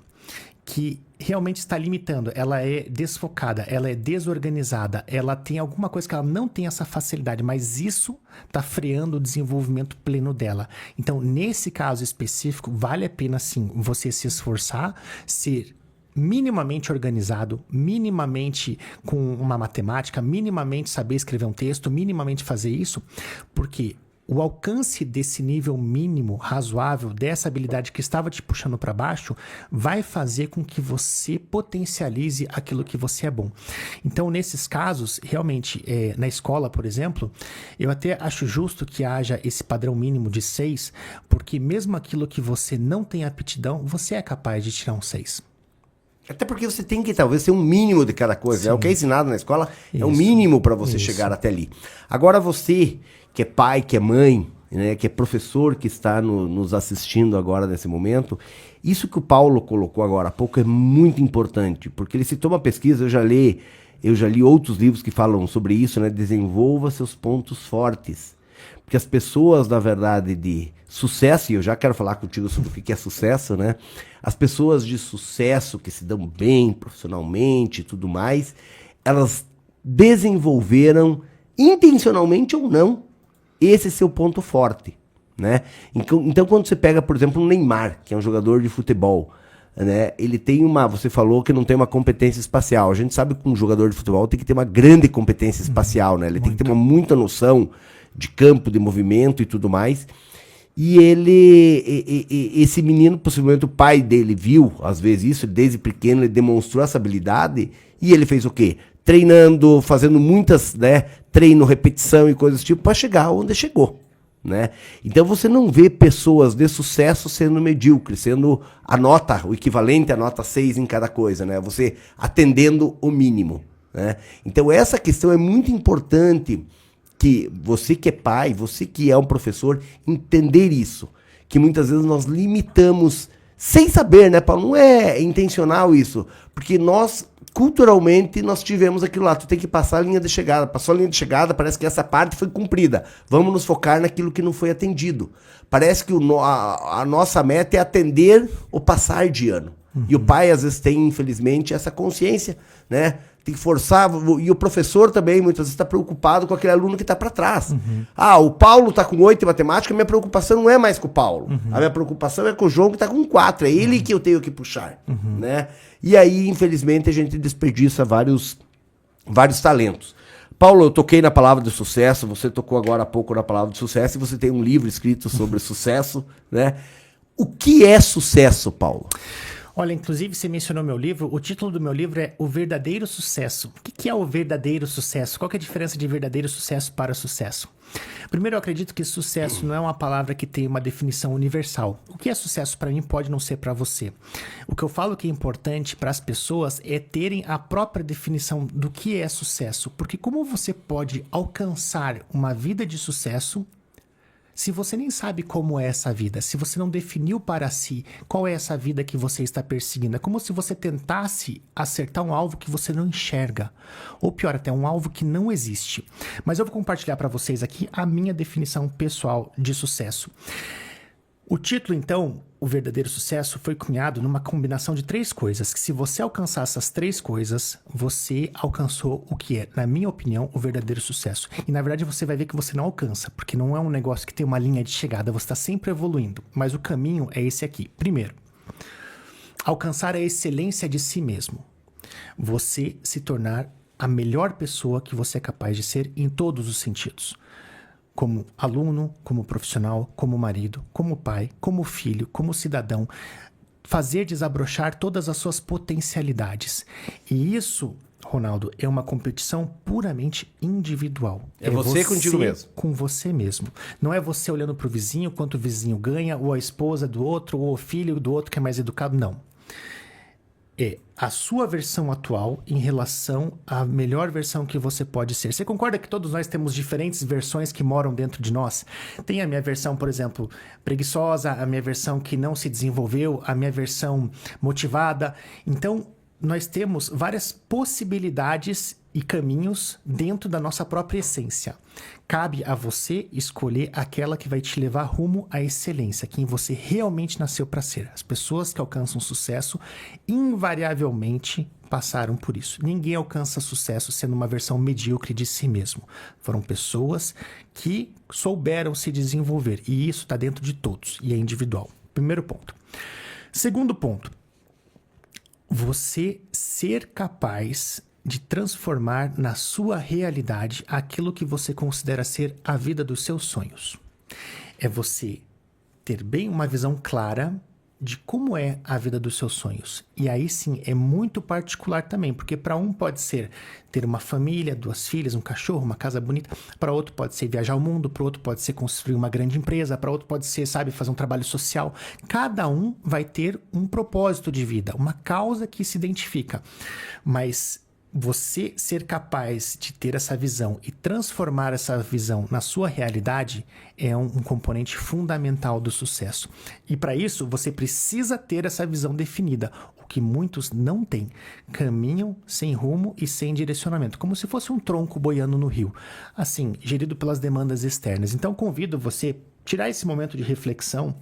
que realmente está limitando, ela é desfocada, ela é desorganizada, ela tem alguma coisa que ela não tem essa facilidade, mas isso está freando o desenvolvimento pleno dela. Então, nesse caso específico, vale a pena sim você se esforçar, ser minimamente organizado, minimamente com uma matemática, minimamente saber escrever um texto, minimamente fazer isso, porque o alcance desse nível mínimo, razoável, dessa habilidade que estava te puxando para baixo, vai fazer com que você potencialize aquilo que você é bom. Então, nesses casos, realmente, na escola, por exemplo, eu até acho justo que haja esse padrão mínimo de 6, porque mesmo aquilo que você não tem aptidão, você é capaz de tirar um 6. Até porque você tem que talvez ter um mínimo de cada coisa. Sim. É o que é ensinado na escola, Isso. é o mínimo para você chegar até ali. Agora você, que é pai, que é mãe, né, que é professor, que está nos assistindo agora nesse momento, isso que o Paulo colocou agora há pouco é muito importante, porque ele citou uma pesquisa, eu já li outros livros que falam sobre isso, né? Desenvolva seus pontos fortes. Porque as pessoas, na verdade, de sucesso, e eu já quero falar contigo sobre o que é sucesso, né? As pessoas de sucesso que se dão bem profissionalmente e tudo mais, elas desenvolveram, intencionalmente ou não, esse seu ponto forte, né? Então, quando você pega, por exemplo, o Neymar, que é um jogador de futebol, né? Ele tem você falou que não tem uma competência espacial. A gente sabe que um jogador de futebol tem que ter uma grande competência espacial, né? Ele tem que ter muita noção de campo, de movimento e tudo mais. E esse menino, possivelmente o pai dele viu, às vezes isso, desde pequeno ele demonstrou essa habilidade, e ele fez o quê? Treinando, fazendo muitas, né, treino, repetição e coisas do tipo, para chegar onde chegou, né? Então você não vê pessoas de sucesso sendo medíocres, sendo o equivalente à nota 6 em cada coisa, né? Você atendendo o mínimo, né? Então essa questão é muito importante, que você que é pai, você que é um professor, entender isso, que muitas vezes nós limitamos sem saber, né, Paulo? Não é intencional isso, porque nós, culturalmente, nós tivemos aquilo lá, tu tem que passar a linha de chegada, passou a linha de chegada, parece que essa parte foi cumprida, vamos nos focar naquilo que não foi atendido. Parece que a nossa meta é atender o passar de ano. E o pai, às vezes, tem, infelizmente, essa consciência, né? Tem que forçar, e o professor também, muitas vezes, está preocupado com aquele aluno que está para trás. O Paulo está com 8 em matemática, minha preocupação não é mais com o Paulo. A minha preocupação é com o João, que está com 4. É ele que eu tenho que puxar, né? E aí, infelizmente, a gente desperdiça vários talentos. Paulo, eu toquei na palavra de sucesso, você tocou agora há pouco na palavra de sucesso, e você tem um livro escrito sobre sucesso, né? O que é sucesso, Paulo? Olha, inclusive você mencionou meu livro, o título do meu livro é O Verdadeiro Sucesso. O que é o verdadeiro sucesso? Qual que é a diferença de verdadeiro sucesso para sucesso? Primeiro, eu acredito que sucesso não é uma palavra que tem uma definição universal. O que é sucesso para mim pode não ser para você. O que eu falo que é importante para as pessoas é terem a própria definição do que é sucesso. Porque como você pode alcançar uma vida de sucesso se você nem sabe como é essa vida, se você não definiu para si qual é essa vida que você está perseguindo? É como se você tentasse acertar um alvo que você não enxerga. Ou pior, até um alvo que não existe. Mas eu vou compartilhar para vocês aqui a minha definição pessoal de sucesso. O título, então, O Verdadeiro Sucesso, foi cunhado numa combinação de 3 coisas, que se você alcançar essas 3 coisas, você alcançou o que é, na minha opinião, o verdadeiro sucesso. E, na verdade, você vai ver que você não alcança, porque não é um negócio que tem uma linha de chegada, você está sempre evoluindo. Mas o caminho é esse aqui. Primeiro, alcançar a excelência de si mesmo. Você se tornar a melhor pessoa que você é capaz de ser em todos os sentidos. Como aluno, como profissional, como marido, como pai, como filho, como cidadão. Fazer desabrochar todas as suas potencialidades. E isso, Ronaldo, é uma competição puramente individual. É você contigo mesmo. Com você mesmo. Não é você olhando para o vizinho, quanto o vizinho ganha, ou a esposa do outro, ou o filho do outro que é mais educado. Não. É a sua versão atual em relação à melhor versão que você pode ser. Você concorda que todos nós temos diferentes versões que moram dentro de nós? Tem a minha versão, por exemplo, preguiçosa, a minha versão que não se desenvolveu, a minha versão motivada. Então, nós temos várias possibilidades e caminhos dentro da nossa própria essência. Cabe a você escolher aquela que vai te levar rumo à excelência, quem você realmente nasceu para ser. As pessoas que alcançam sucesso, invariavelmente, passaram por isso. Ninguém alcança sucesso sendo uma versão medíocre de si mesmo. Foram pessoas que souberam se desenvolver, e isso está dentro de todos, e é individual. Primeiro ponto. Segundo ponto, você ser capaz de transformar na sua realidade aquilo que você considera ser a vida dos seus sonhos. É você ter bem uma visão clara de como é a vida dos seus sonhos. E aí sim, é muito particular também, porque para um pode ser ter uma família, 2 filhas, um cachorro, uma casa bonita, para outro pode ser viajar ao mundo, para outro pode ser construir uma grande empresa, para outro pode ser, fazer um trabalho social. Cada um vai ter um propósito de vida, uma causa que se identifica. Mas você ser capaz de ter essa visão e transformar essa visão na sua realidade é um componente fundamental do sucesso. E para isso, você precisa ter essa visão definida, o que muitos não têm. Caminham sem rumo e sem direcionamento, como se fosse um tronco boiando no rio, assim, gerido pelas demandas externas. Então, convido você a tirar esse momento de reflexão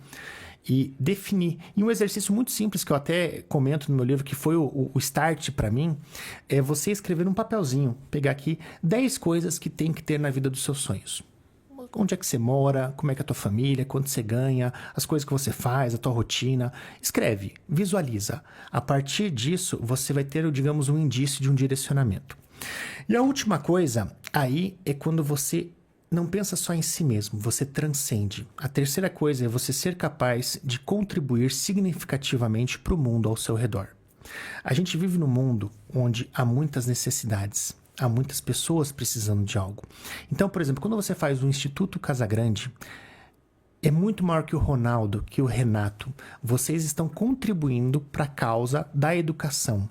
e definir. E um exercício muito simples que eu até comento no meu livro, que foi o start para mim, é você escrever num papelzinho, pegar aqui 10 coisas que tem que ter na vida dos seus sonhos. Onde é que você mora, como é que é a tua família, quanto você ganha, as coisas que você faz, a tua rotina. Escreve, visualiza. A partir disso, você vai ter, digamos, um indício de um direcionamento. E a última coisa aí é quando você não pensa só em si mesmo, você transcende. A terceira coisa é você ser capaz de contribuir significativamente para o mundo ao seu redor. A gente vive num mundo onde há muitas necessidades, há muitas pessoas precisando de algo. Então, por exemplo, quando você faz o Instituto Casagrande, é muito maior que o Ronaldo, que o Renato. Vocês estão contribuindo para a causa da educação.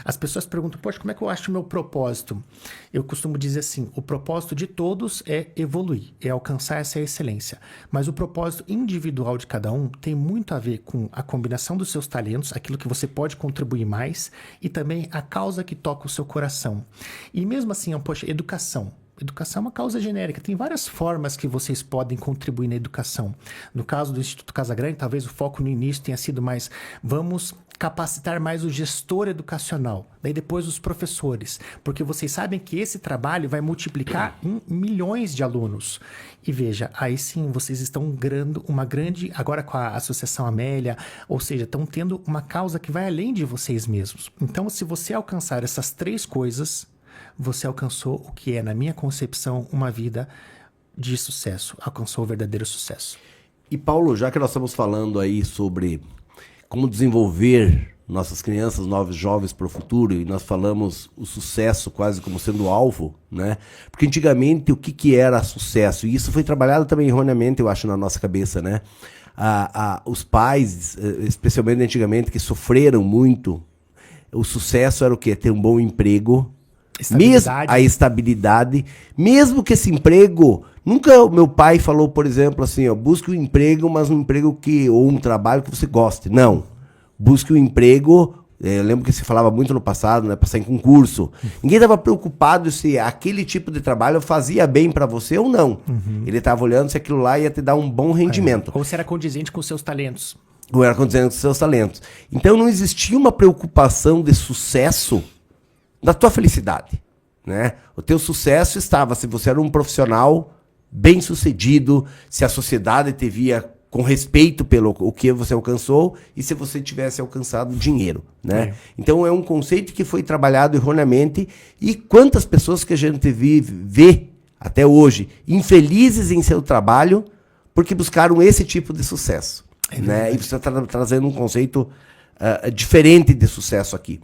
As pessoas perguntam, poxa, como é que eu acho o meu propósito? Eu costumo dizer assim, o propósito de todos é evoluir, é alcançar essa excelência. Mas o propósito individual de cada um tem muito a ver com a combinação dos seus talentos, aquilo que você pode contribuir mais, e também a causa que toca o seu coração. E mesmo assim, poxa, educação. Educação é uma causa genérica, tem várias formas que vocês podem contribuir na educação. No caso do Instituto Casagrande, talvez o foco no início tenha sido mais, vamos capacitar mais o gestor educacional, daí depois os professores, porque vocês sabem que esse trabalho vai multiplicar em milhões de alunos. E veja, aí sim vocês estão ganhando uma grande, agora com a Associação Amélia, ou seja, estão tendo uma causa que vai além de vocês mesmos. Então, se você alcançar essas 3 coisas, você alcançou o que é, na minha concepção, uma vida de sucesso. Alcançou o verdadeiro sucesso. E Paulo, já que nós estamos falando aí sobre como desenvolver nossas crianças, novos jovens para o futuro, e nós falamos o sucesso quase como sendo alvo, né? Porque antigamente o que era sucesso? E isso foi trabalhado também erroneamente, eu acho, na nossa cabeça, né? Os pais, especialmente antigamente, que sofreram muito, o sucesso era o quê? Ter um bom emprego, a estabilidade, mesmo que esse emprego, nunca o meu pai falou, por exemplo, assim, ó, busque um emprego, mas um emprego ou um trabalho que você goste. Não, busque um emprego Eu lembro que se falava muito no passado, né, passar em concurso. Ninguém estava preocupado se aquele tipo de trabalho fazia bem para você ou não. Ele estava olhando se aquilo lá ia te dar um bom rendimento. Ou se era condizente com os seus talentos. Ou era condizente com os seus talentos. Então não existia uma preocupação de sucesso da tua felicidade, né? O teu sucesso estava se você era um profissional bem sucedido, se a sociedade te via com respeito pelo o que você alcançou e se você tivesse alcançado dinheiro, né? Então é um conceito que foi trabalhado erroneamente e quantas pessoas que a gente vê até hoje infelizes em seu trabalho porque buscaram esse tipo de sucesso, né? E você está trazendo um conceito diferente de sucesso aqui.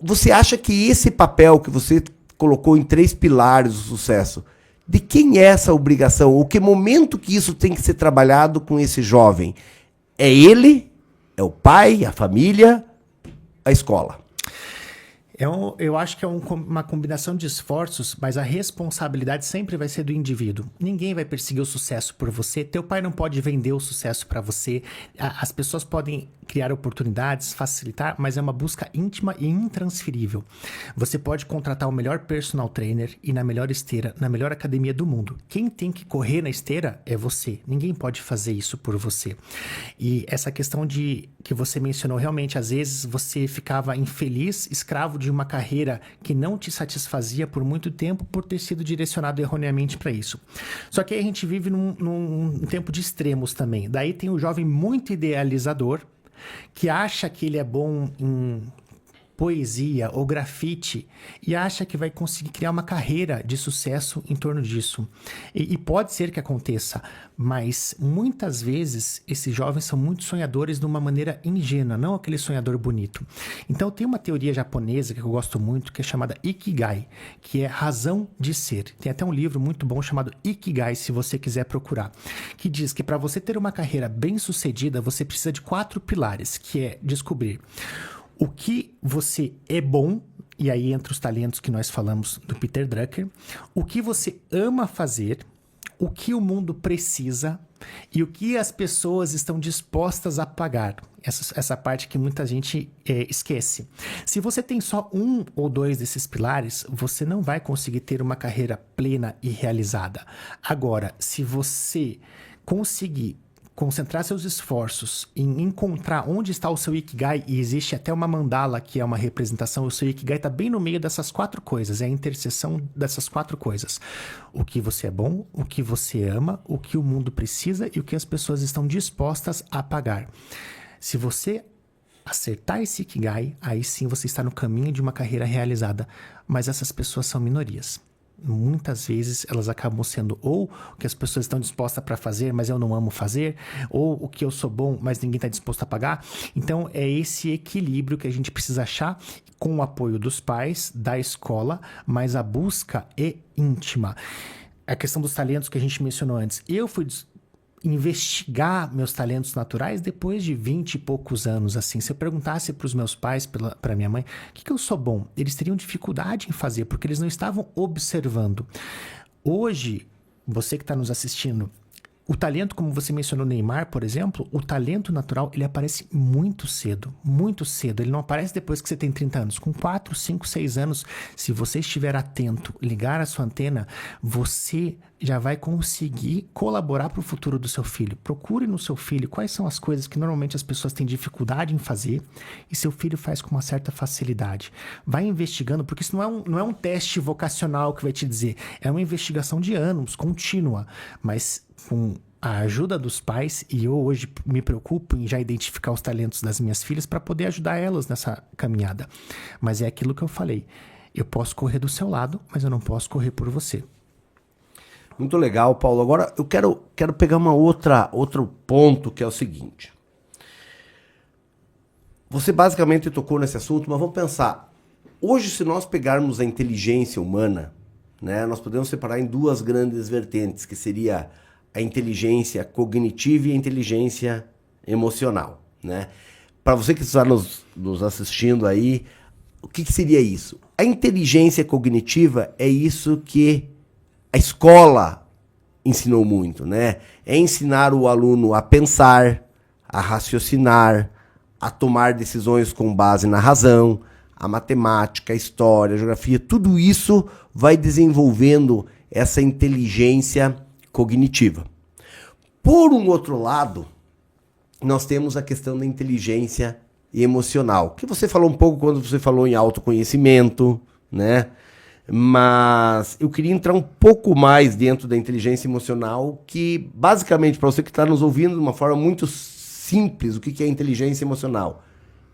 Você acha que esse papel que você colocou em 3 pilares do sucesso, de quem é essa obrigação? Ou que momento que isso tem que ser trabalhado com esse jovem? É ele? É o pai? A família? A escola? Eu acho que é uma combinação de esforços, mas a responsabilidade sempre vai ser do indivíduo. Ninguém vai perseguir o sucesso por você. Teu pai não pode vender o sucesso para você. As pessoas podem criar oportunidades, facilitar, mas é uma busca íntima e intransferível. Você pode contratar o melhor personal trainer e na melhor esteira, na melhor academia do mundo. Quem tem que correr na esteira é você. Ninguém pode fazer isso por você. E essa questão que você mencionou, realmente, às vezes você ficava infeliz, escravo de uma carreira que não te satisfazia por muito tempo por ter sido direcionado erroneamente para isso. Só que aí a gente vive num tempo de extremos também. Daí tem o jovem muito idealizador, que acha que ele é bom em poesia ou grafite e acha que vai conseguir criar uma carreira de sucesso em torno disso. E pode ser que aconteça, mas muitas vezes esses jovens são muito sonhadores de uma maneira ingênua, não aquele sonhador bonito. Então tem uma teoria japonesa que eu gosto muito, que é chamada Ikigai, que é razão de ser. Tem até um livro muito bom chamado Ikigai, se você quiser procurar, que diz que para você ter uma carreira bem sucedida, você precisa de 4 pilares, que é descobrir o que você é bom, e aí entre os talentos que nós falamos do Peter Drucker, o que você ama fazer, o que o mundo precisa e o que as pessoas estão dispostas a pagar. Essa parte que muita gente esquece. Se você tem só 1 ou 2 desses pilares, você não vai conseguir ter uma carreira plena e realizada. Agora, se você conseguir concentrar seus esforços em encontrar onde está o seu Ikigai, e existe até uma mandala que é uma representação, o seu Ikigai está bem no meio dessas 4 coisas, é a interseção dessas 4 coisas. O que você é bom, o que você ama, o que o mundo precisa e o que as pessoas estão dispostas a pagar. Se você acertar esse Ikigai, aí sim você está no caminho de uma carreira realizada, mas essas pessoas são minorias. Muitas vezes elas acabam sendo ou o que as pessoas estão dispostas para fazer, mas eu não amo fazer, ou o que eu sou bom, mas ninguém está disposto a pagar. Então é esse equilíbrio que a gente precisa achar com o apoio dos pais, da escola, mas a busca é íntima. A questão dos talentos que a gente mencionou antes. Eu fui investigar meus talentos naturais depois de 20 e poucos anos, assim. Se eu perguntasse para os meus pais, para minha mãe, o que eu sou bom? Eles teriam dificuldade em fazer, porque eles não estavam observando. Hoje, você que está nos assistindo, o talento, como você mencionou, Neymar, por exemplo, o talento natural, ele aparece muito cedo, muito cedo. Ele não aparece depois que você tem 30 anos. Com 4, 5, 6 anos, se você estiver atento, ligar a sua antena, você já vai conseguir colaborar para o futuro do seu filho. Procure no seu filho quais são as coisas que normalmente as pessoas têm dificuldade em fazer e seu filho faz com uma certa facilidade. Vai investigando, porque isso não é um teste vocacional que vai te dizer, é uma investigação de anos, contínua, mas com a ajuda dos pais, e eu hoje me preocupo em já identificar os talentos das minhas filhas para poder ajudar elas nessa caminhada. Mas é aquilo que eu falei, eu posso correr do seu lado, mas eu não posso correr por você. Muito legal, Paulo. Agora eu quero pegar outro ponto, que é o seguinte. Você basicamente tocou nesse assunto, mas vamos pensar. Hoje, se nós pegarmos a inteligência humana, né, nós podemos separar em 2 grandes vertentes, que seria a inteligência cognitiva e a inteligência emocional, né? Para você que está nos assistindo aí, o que seria isso? A inteligência cognitiva é isso que a escola ensinou muito, né? É ensinar o aluno a pensar, a raciocinar, a tomar decisões com base na razão, a matemática, a história, a geografia, tudo isso vai desenvolvendo essa inteligência cognitiva. Por um outro lado, nós temos a questão da inteligência emocional, que você falou um pouco quando você falou em autoconhecimento, né? Mas eu queria entrar um pouco mais dentro da inteligência emocional, que basicamente, para você que está nos ouvindo de uma forma muito simples, o que é inteligência emocional?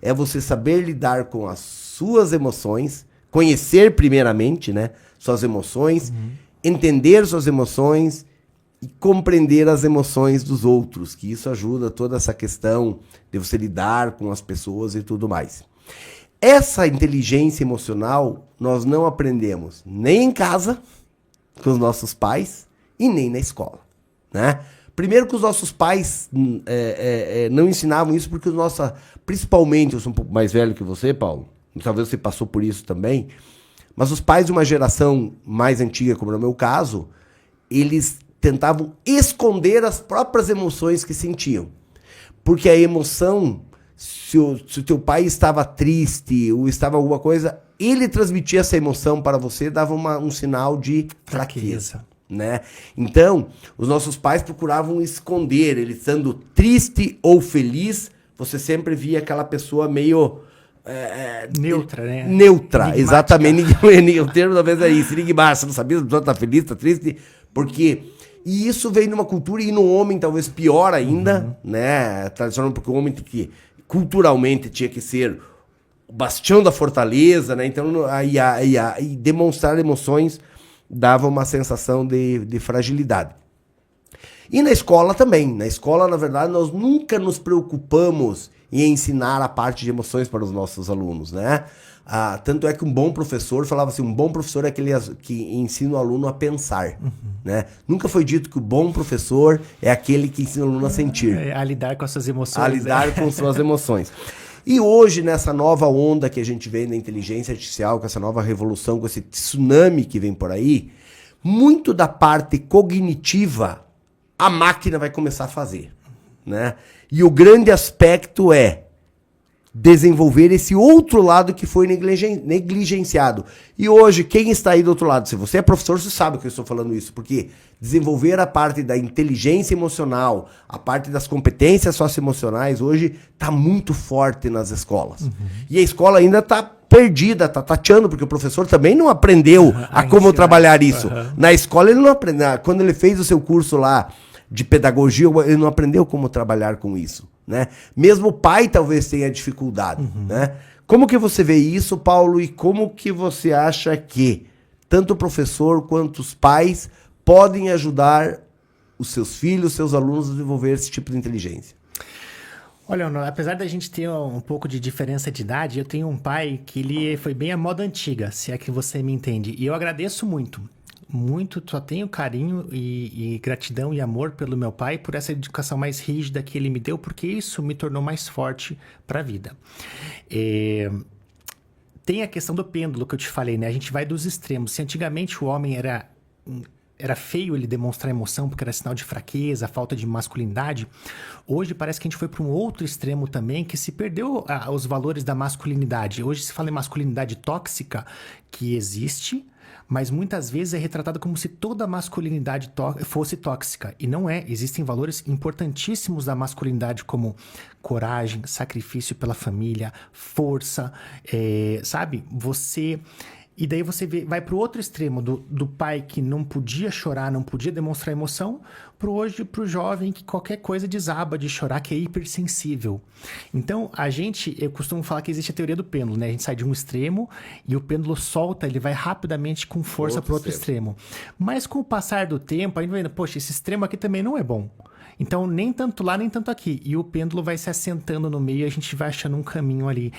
É você saber lidar com as suas emoções, conhecer primeiramente, né, suas emoções, entender suas emoções e compreender as emoções dos outros, que isso ajuda toda essa questão de você lidar com as pessoas e tudo mais. Essa inteligência emocional nós não aprendemos nem em casa, com os nossos pais, e nem na escola, né? Primeiro que os nossos pais não ensinavam isso, porque principalmente, eu sou um pouco mais velho que você, Paulo, talvez você passou por isso também, mas os pais de uma geração mais antiga, como no meu caso, eles tentavam esconder as próprias emoções que sentiam. Porque a emoção, se o teu pai estava triste ou estava alguma coisa, ele transmitia essa emoção para você, dava um sinal de fraqueza. Né? Então, os nossos pais procuravam esconder, ele estando triste ou feliz, você sempre via aquela pessoa meio... neutra, né? Neutra, exatamente. O termo talvez é isso, enigmático. Você não sabia se a pessoa está feliz, está triste, porque... E isso veio numa cultura, e no homem talvez pior ainda, né? Tradicional, porque o homem que culturalmente tinha que ser o bastião da fortaleza, né? Então, e demonstrar emoções dava uma sensação de fragilidade. E na escola também. Na escola, na verdade, nós nunca nos preocupamos em ensinar a parte de emoções para os nossos alunos, né? Tanto é que um bom professor, falava assim, um bom professor é aquele que ensina o aluno a pensar, né? Nunca foi dito que o bom professor é aquele que ensina o aluno a sentir. A lidar com as suas emoções. A lidar com suas emoções. E hoje, nessa nova onda que a gente vê na inteligência artificial, com essa nova revolução, com esse tsunami que vem por aí, muito da parte cognitiva a máquina vai começar a fazer, né? E o grande aspecto é desenvolver esse outro lado que foi negligenciado. E hoje, quem está aí do outro lado? Se você é professor, você sabe que eu estou falando isso, porque desenvolver a parte da inteligência emocional, a parte das competências socioemocionais, hoje está muito forte nas escolas. E a escola ainda está perdida, está tateando, porque o professor também não aprendeu a como trabalhar isso. Na escola ele não aprendeu. Quando ele fez o seu curso lá de pedagogia, ele não aprendeu como trabalhar com isso, né? Mesmo o pai talvez tenha dificuldade, né? Como que você vê isso, Paulo, e como que você acha que tanto o professor quanto os pais podem ajudar os seus filhos, seus alunos a desenvolver esse tipo de inteligência? Olha, apesar da gente ter um pouco de diferença de idade, eu tenho um pai que ele foi bem a moda antiga, se é que você me entende, e eu agradeço muito. Só tenho carinho e gratidão e amor pelo meu pai, por essa educação mais rígida que ele me deu, porque isso me tornou mais forte para a vida. Tem a questão do pêndulo que eu te falei, né? A gente vai dos extremos. Se antigamente o homem era feio ele demonstrar emoção porque era sinal de fraqueza, falta de masculinidade, hoje parece que a gente foi para um outro extremo também, que se perdeu os valores da masculinidade. Hoje se fala em masculinidade tóxica, que existe, mas muitas vezes é retratado como se toda a masculinidade fosse tóxica. E não é. Existem valores importantíssimos da masculinidade, como coragem, sacrifício pela família, força, sabe? E daí você vai para o outro extremo, do pai que não podia chorar, não podia demonstrar emoção, pro jovem que qualquer coisa desaba de chorar, que é hipersensível. Então, eu costumo falar que existe a teoria do pêndulo, né? A gente sai de um extremo e o pêndulo solta, ele vai rapidamente com força para o outro extremo. Mas com o passar do tempo, a gente vai vendo, poxa, esse extremo aqui também não é bom. Então, nem tanto lá, nem tanto aqui. E o pêndulo vai se assentando no meio e a gente vai achando um caminho ali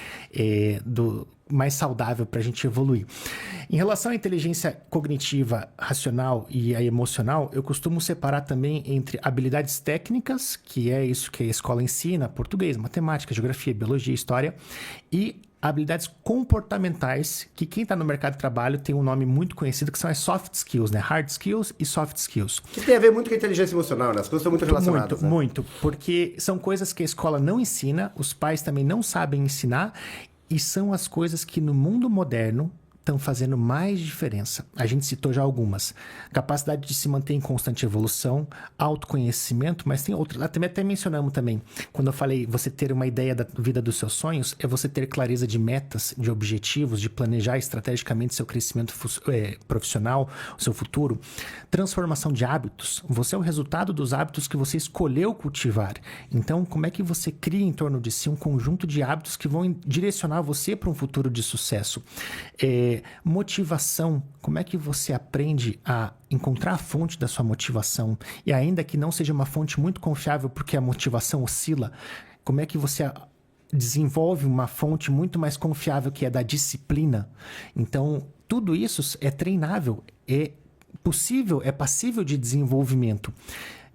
mais saudável para a gente evoluir. Em relação à inteligência cognitiva, racional e a emocional, eu costumo separar também entre habilidades técnicas, que é isso que a escola ensina, português, matemática, geografia, biologia, história, e habilidades comportamentais, que quem está no mercado de trabalho tem um nome muito conhecido, que são as soft skills, né? Hard skills e soft skills. Que tem a ver muito com a inteligência emocional, né? As coisas estão muito relacionadas. Muito, porque são coisas que a escola não ensina, os pais também não sabem ensinar, e são as coisas que no mundo moderno estão fazendo mais diferença. A gente citou já algumas. Capacidade de se manter em constante evolução, autoconhecimento, mas tem outras. Até mencionamos também, quando eu falei você ter uma ideia da vida dos seus sonhos, é você ter clareza de metas, de objetivos, de planejar estrategicamente seu crescimento profissional, o seu futuro. Transformação de hábitos. Você é o resultado dos hábitos que você escolheu cultivar. Então, como é que você cria em torno de si um conjunto de hábitos que vão direcionar você para um futuro de sucesso? Motivação, como é que você aprende a encontrar a fonte da sua motivação e ainda que não seja uma fonte muito confiável porque a motivação oscila, como é que você desenvolve uma fonte muito mais confiável que é da disciplina? Então, tudo isso é treinável, é possível, é passível de desenvolvimento.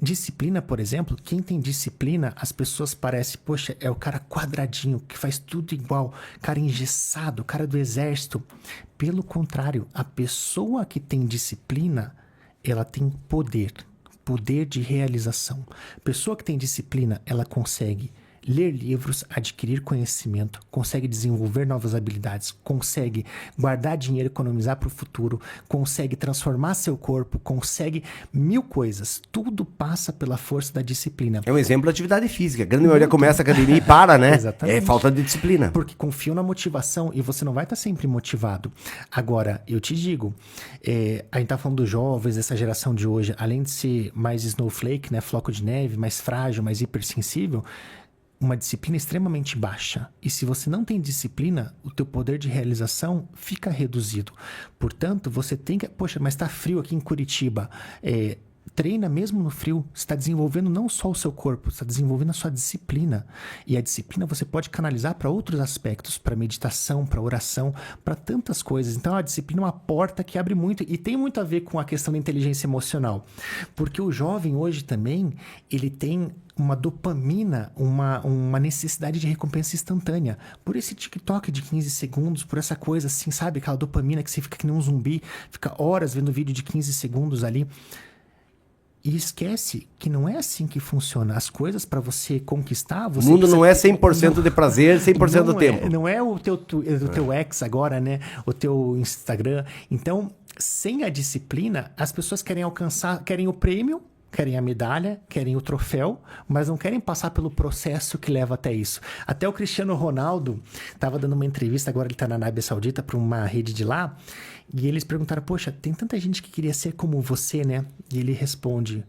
Disciplina, por exemplo, quem tem disciplina, as pessoas parecem, poxa, é o cara quadradinho, que faz tudo igual, cara engessado, cara do exército. Pelo contrário, a pessoa que tem disciplina, ela tem poder de realização. A pessoa que tem disciplina, ela consegue ler livros, adquirir conhecimento, consegue desenvolver novas habilidades, consegue guardar dinheiro, economizar para o futuro, consegue transformar seu corpo, consegue 1000 coisas. Tudo passa pela força da disciplina. É um exemplo de atividade física. A grande maioria começa a academia e para, né? Exatamente. É falta de disciplina. Porque confiam na motivação e você não vai estar sempre motivado. Agora, eu te digo, a gente tá falando dos jovens, dessa geração de hoje, além de ser mais snowflake, né, floco de neve, mais frágil, mais hipersensível, uma disciplina extremamente baixa. E se você não tem disciplina, o teu poder de realização fica reduzido. Portanto, você tem que... Poxa, mas tá frio aqui em Curitiba. Treina mesmo no frio. Você está desenvolvendo não só o seu corpo, você está desenvolvendo a sua disciplina. E a disciplina você pode canalizar para outros aspectos, para meditação, para oração, para tantas coisas. Então, a disciplina é uma porta que abre muito. E tem muito a ver com a questão da inteligência emocional. Porque o jovem hoje também, ele tem uma dopamina, uma necessidade de recompensa instantânea. Por esse TikTok de 15 segundos, por essa coisa assim, sabe? Aquela dopamina que você fica que nem um zumbi, fica horas vendo vídeo de 15 segundos ali. E esquece que não é assim que funciona. As coisas para você conquistar... O mundo não é 100% de prazer, 100% do tempo. Não é o teu ex agora, né? O teu Instagram. Então, sem a disciplina, as pessoas querem alcançar, querem o prêmio, querem a medalha, querem o troféu, mas não querem passar pelo processo que leva até isso. Até o Cristiano Ronaldo estava dando uma entrevista, agora ele está na Arábia Saudita, para uma rede de lá, e eles perguntaram, poxa, tem tanta gente que queria ser como você, né? E ele responde,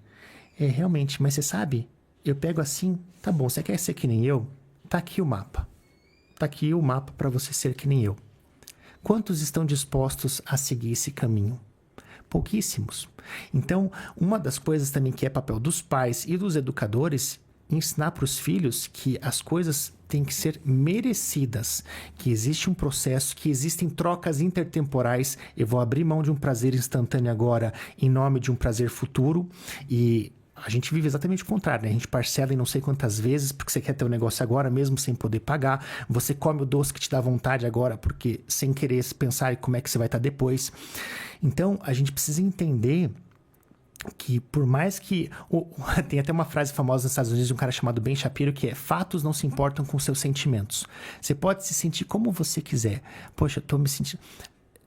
realmente, mas você sabe, eu pego assim, tá bom, você quer ser que nem eu? Tá aqui o mapa. Tá aqui o mapa para você ser que nem eu. Quantos estão dispostos a seguir esse caminho? Pouquíssimos. Então, uma das coisas também que é papel dos pais e dos educadores, ensinar para os filhos que as coisas têm que ser merecidas, que existe um processo, que existem trocas intertemporais. Eu vou abrir mão de um prazer instantâneo agora em nome de um prazer futuro e a gente vive exatamente o contrário, né? A gente parcela em não sei quantas vezes porque você quer ter o negócio agora mesmo sem poder pagar. Você come o doce que te dá vontade agora porque sem querer pensar em como é que você vai estar depois. Então, a gente precisa entender que por mais que... Tem até uma frase famosa nos Estados Unidos de um cara chamado Ben Shapiro que é: fatos não se importam com seus sentimentos. Você pode se sentir como você quiser. Poxa, eu tô me sentindo...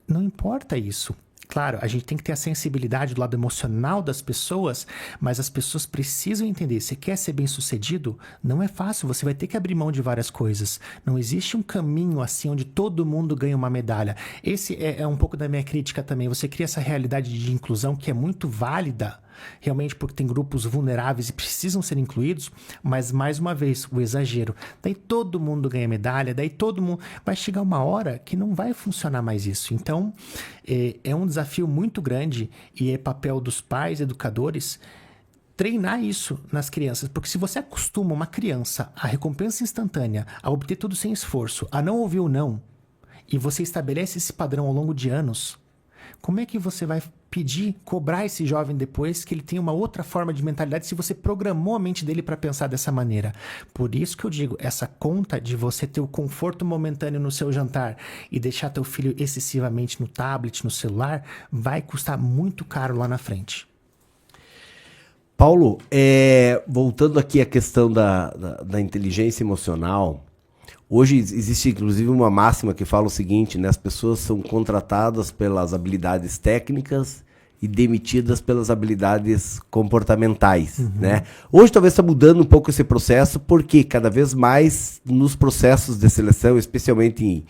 Não importa isso. Claro, a gente tem que ter a sensibilidade do lado emocional das pessoas, mas as pessoas precisam entender. Você quer ser bem-sucedido? Não é fácil, você vai ter que abrir mão de várias coisas. Não existe um caminho assim onde todo mundo ganha uma medalha. Esse é um pouco da minha crítica também. Você cria essa realidade de inclusão que é muito válida, realmente porque tem grupos vulneráveis e precisam ser incluídos, mas mais uma vez, o exagero. Daí todo mundo ganha medalha, daí todo mundo... Vai chegar uma hora que não vai funcionar mais isso. Então, é um desafio muito grande e é papel dos pais, educadores, treinar isso nas crianças. Porque se você acostuma uma criança à recompensa instantânea, a obter tudo sem esforço, a não ouvir o não, e você estabelece esse padrão ao longo de anos, Como é que você vai pedir, cobrar esse jovem depois que ele tem uma outra forma de mentalidade se você programou a mente dele para pensar dessa maneira? Por isso que eu digo, essa conta de você ter o conforto momentâneo no seu jantar e deixar teu filho excessivamente no tablet, no celular, vai custar muito caro lá na frente. Paulo, voltando aqui à questão da inteligência emocional, hoje existe inclusive uma máxima que fala o seguinte, né? As pessoas são contratadas pelas habilidades técnicas e demitidas pelas habilidades comportamentais, né? Hoje talvez está mudando um pouco esse processo, porque cada vez mais nos processos de seleção, especialmente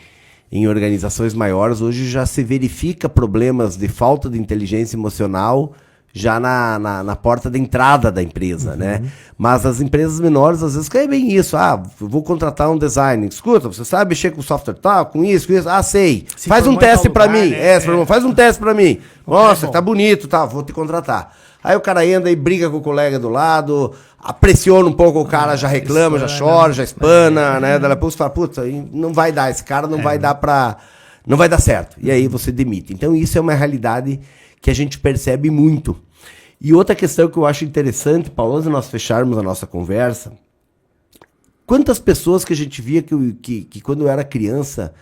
em organizações maiores, hoje já se verifica problemas de falta de inteligência emocional já na porta de entrada da empresa, né? Mas as empresas menores, às vezes, querem bem isso. Ah, eu vou contratar um design. Escuta, você sabe mexer com software tal, com isso, com isso? Ah, sei. Faz um teste pra mim. Faz um teste pra mim. Nossa, tá bonito, tá, vou te contratar. Aí o cara entra e briga com o colega do lado, pressiona um pouco o cara, já reclama, já chora, já espana, né? Daí depois você fala, putz, não vai dar, esse cara não vai dar pra... Não vai dar certo. E aí você demite. Então isso é uma realidade que a gente percebe muito. E outra questão que eu acho interessante, Paulo, antes de nós fecharmos a nossa conversa, quantas pessoas que a gente via que quando eu era criança,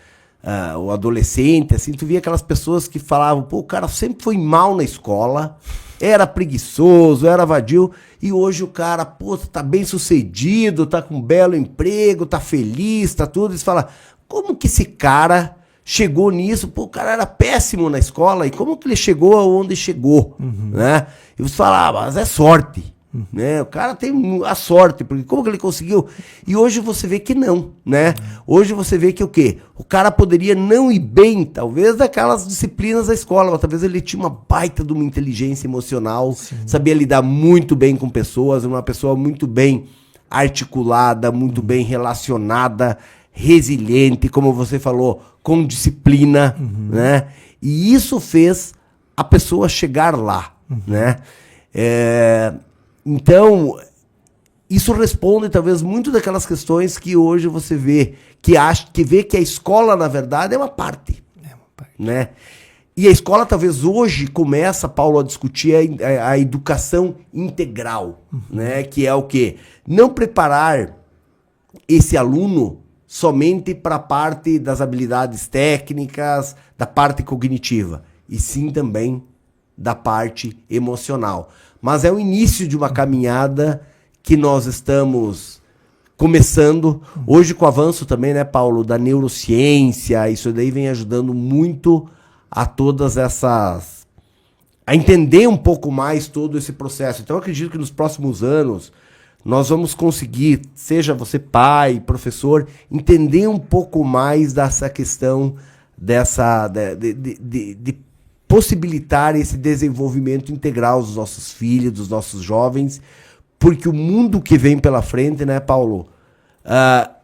ou adolescente, assim, tu via aquelas pessoas que falavam, pô, o cara sempre foi mal na escola, era preguiçoso, era vadio, e hoje o cara, pô, tá bem sucedido, tá com um belo emprego, tá feliz, tá tudo, e você fala, como que esse cara chegou nisso? Pô, o cara era péssimo na escola, e como que ele chegou aonde chegou, né? E você fala, mas é sorte, né? O cara tem a sorte, porque como que ele conseguiu? E hoje você vê que não, né? Hoje você vê que o quê? O cara poderia não ir bem, talvez, daquelas disciplinas da escola, mas talvez ele tinha uma baita de uma inteligência emocional, sabia lidar muito bem com pessoas, uma pessoa muito bem articulada, muito bem relacionada, resiliente, como você falou, com disciplina, né? E isso fez a pessoa chegar lá, né? Então, isso responde talvez muito daquelas questões que hoje você vê, que vê que a escola, na verdade, é uma parte, né? E a escola talvez hoje começa, Paulo, a discutir a educação integral, né? Que é o quê? Não preparar esse aluno somente para a parte das habilidades técnicas, da parte cognitiva, e sim também da parte emocional. Mas é o início de uma caminhada que nós estamos começando. Hoje, com o avanço também, né, Paulo, da neurociência, isso daí vem ajudando muito a todas essas... a entender um pouco mais todo esse processo. Então, eu acredito que nos próximos anos nós vamos conseguir, seja você pai, professor, entender um pouco mais dessa questão de possibilitar esse desenvolvimento integral dos nossos filhos, dos nossos jovens, porque o mundo que vem pela frente, né, Paulo,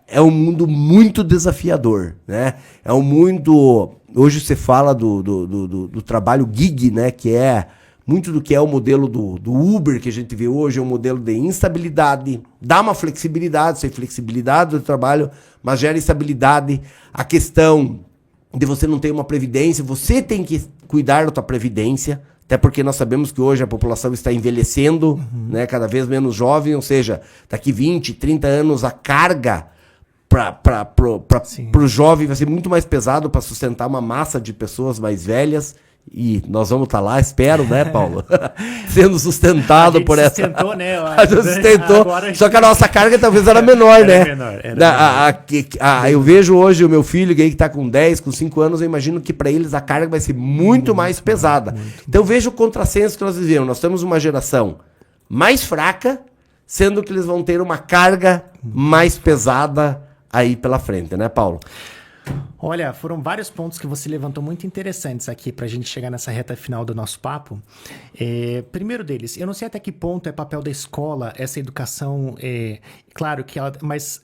é um mundo muito desafiador, né? É um mundo... Hoje você fala do trabalho gig, né, que é... Muito do que é o modelo do Uber que a gente vê hoje é um modelo de instabilidade, dá uma flexibilidade, sem flexibilidade do trabalho, mas gera instabilidade. A questão de você não ter uma previdência, você tem que cuidar da tua previdência, até porque nós sabemos que hoje a população está envelhecendo, né, cada vez menos jovem, ou seja, daqui 20, 30 anos a carga para o jovem vai ser muito mais pesado para sustentar uma massa de pessoas mais velhas. E nós vamos estar lá, espero, né, Paulo? Sendo sustentado por essa... Sustentou, né? Sustentou. Agora... Só que a nossa carga talvez era menor, né? Era menor. Eu vejo hoje o meu filho, que está com 10, com 5 anos, eu imagino que para eles a carga vai ser muito mais pesada. Então eu vejo o contrassenso que nós vivemos. Nós temos uma geração mais fraca, sendo que eles vão ter uma carga mais pesada aí pela frente, né, Paulo? Olha, foram vários pontos que você levantou muito interessantes aqui para a gente chegar nessa reta final do nosso papo. Primeiro deles, eu não sei até que ponto é papel da escola essa educação, claro que ela, mas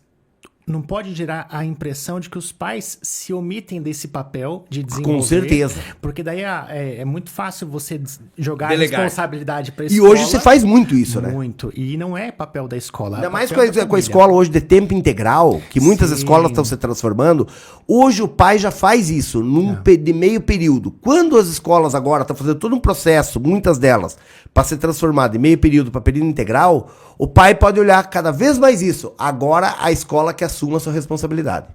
não pode gerar a impressão de que os pais se omitem desse papel de desenvolver. Com certeza. Porque daí é muito fácil você jogar Delegar. a responsabilidade para a E escola. hoje se faz muito isso, né? Muito. E não é papel da escola. Ainda é mais papel da com a família. escola hoje de tempo integral, que muitas Sim. escolas estão se transformando. Hoje o pai já faz isso de meio período. Quando as escolas agora estão fazendo todo um processo, muitas delas, para ser transformado de meio período para período integral, o pai pode olhar cada vez mais isso. Agora a escola que assuma a sua responsabilidade.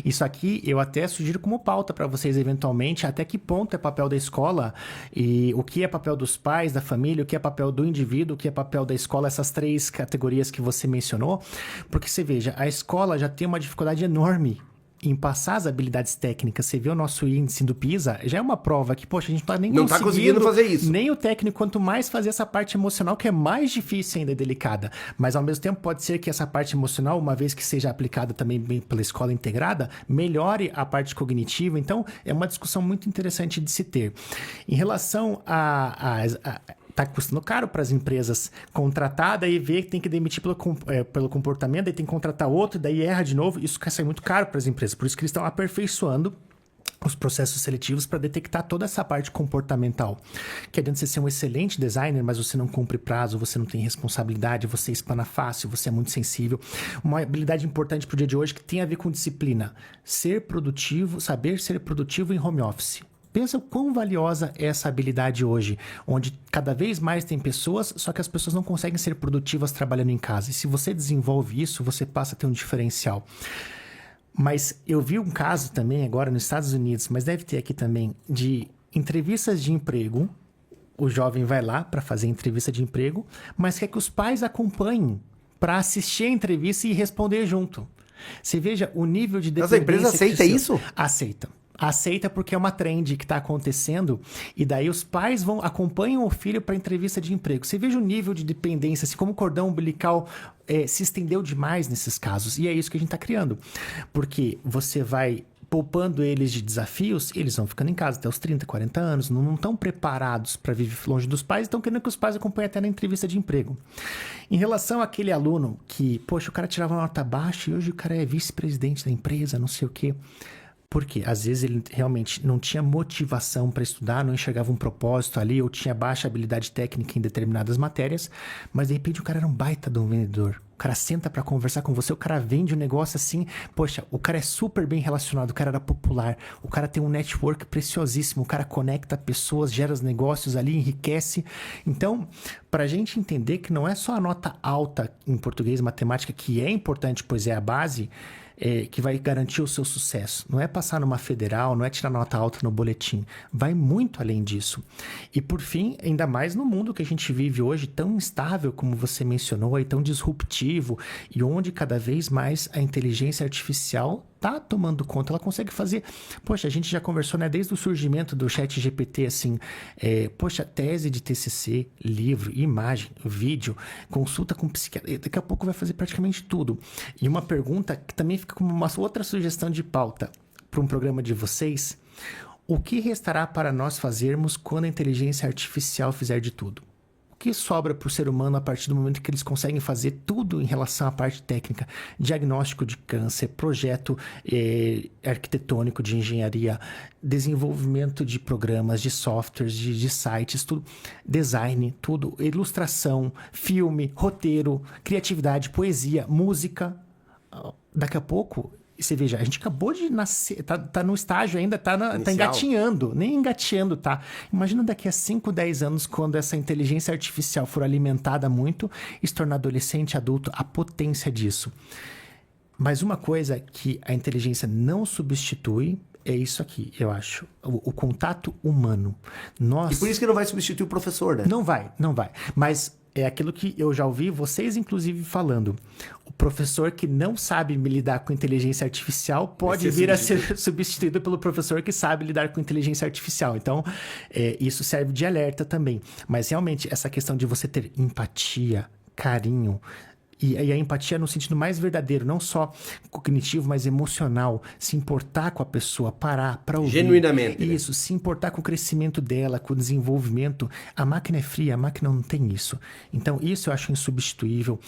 Isso aqui eu até sugiro como pauta para vocês eventualmente, até que ponto é papel da escola e o que é papel dos pais, da família, o que é papel do indivíduo, o que é papel da escola, essas 3 categorias que você mencionou, porque você veja, a escola já tem uma dificuldade enorme em passar as habilidades técnicas. Você vê o nosso índice do PISA, já é uma prova que, poxa, a gente não tá nem Não tá conseguindo fazer isso. Nem o técnico, quanto mais fazer essa parte emocional, que é mais difícil ainda, é delicada. Mas, ao mesmo tempo, pode ser que essa parte emocional, uma vez que seja aplicada também bem pela escola integrada, melhore a parte cognitiva. Então, é uma discussão muito interessante de se ter. Em relação tá custando caro para as empresas contratar, daí ver que tem que demitir pelo comportamento, daí tem que contratar outro, daí erra de novo. Isso sai muito caro para as empresas. Por isso que eles estão aperfeiçoando os processos seletivos para detectar toda essa parte comportamental. Que adianta você ser um excelente designer, mas você não cumpre prazo, você não tem responsabilidade, você espana fácil, você é muito sensível. Uma habilidade importante para o dia de hoje que tem a ver com disciplina. Ser produtivo, saber ser produtivo em home office. Pensa o quão valiosa é essa habilidade hoje, onde cada vez mais tem pessoas, só que as pessoas não conseguem ser produtivas trabalhando em casa. E se você desenvolve isso, você passa a ter um diferencial. Mas eu vi um caso também agora nos Estados Unidos, mas deve ter aqui também, de entrevistas de emprego. O jovem vai lá para fazer entrevista de emprego, mas quer que os pais acompanhem para assistir a entrevista e responder junto. Você veja o nível de dependência. Mas a empresa aceita isso? Aceita porque é uma trend que está acontecendo e daí os pais acompanham o filho para entrevista de emprego. Você veja o nível de dependência, assim, como o cordão umbilical se estendeu demais nesses casos. E é isso que a gente está criando. Porque você vai poupando eles de desafios, eles vão ficando em casa até os 30, 40 anos, não estão preparados para viver longe dos pais, estão querendo que os pais acompanhem até na entrevista de emprego. Em relação àquele aluno que, poxa, o cara tirava uma nota baixa e hoje o cara é vice-presidente da empresa, não sei o quê. Porque às vezes ele realmente não tinha motivação para estudar, não enxergava um propósito ali, ou tinha baixa habilidade técnica em determinadas matérias, mas de repente o cara era um baita de um vendedor. O cara senta para conversar com você, o cara vende um negócio assim, poxa, o cara é super bem relacionado, o cara era popular, o cara tem um network preciosíssimo, o cara conecta pessoas, gera os negócios ali, enriquece. Então, para a gente entender que não é só a nota alta em português e matemática, que é importante, pois é a base, que vai garantir o seu sucesso. Não é passar numa federal, não é tirar nota alta no boletim. Vai muito além disso. E por fim, ainda mais no mundo que a gente vive hoje, tão instável como você mencionou, e tão disruptivo, e onde cada vez mais a inteligência artificial está tomando conta, ela consegue fazer... Poxa, a gente já conversou, né, desde o surgimento do ChatGPT, assim, poxa, tese de TCC, livro, imagem, vídeo, consulta com psiquiatra, daqui a pouco vai fazer praticamente tudo. E uma pergunta que também fica como uma outra sugestão de pauta para um programa de vocês: o que restará para nós fazermos quando a inteligência artificial fizer de tudo? O que sobra para o ser humano a partir do momento que eles conseguem fazer tudo em relação à parte técnica? Diagnóstico de câncer, projeto arquitetônico de engenharia, desenvolvimento de programas, de softwares, de sites, tudo, design, tudo, ilustração, filme, roteiro, criatividade, poesia, música. Daqui a pouco... Você veja, a gente acabou de nascer, tá no estágio ainda, tá engatinhando, nem engateando, tá? Imagina daqui a 5, 10 anos, quando essa inteligência artificial for alimentada muito e se tornar adolescente, adulto, a potência disso. Mas uma coisa que a inteligência não substitui é isso aqui, eu acho. O contato humano. E por isso que não vai substituir o professor, né? Não vai. Mas é aquilo que eu já ouvi vocês, inclusive, falando. O professor que não sabe lidar com inteligência artificial pode vir a ser substituído pelo professor que sabe lidar com inteligência artificial. Então, isso serve de alerta também. Mas, realmente, essa questão de você ter empatia, carinho, E a empatia no sentido mais verdadeiro, não só cognitivo, mas emocional. Se importar com a pessoa, parar para ouvir. Genuinamente. Isso, se importar com o crescimento dela, com o desenvolvimento. A máquina é fria, a máquina não tem isso. Então, isso eu acho insubstituível.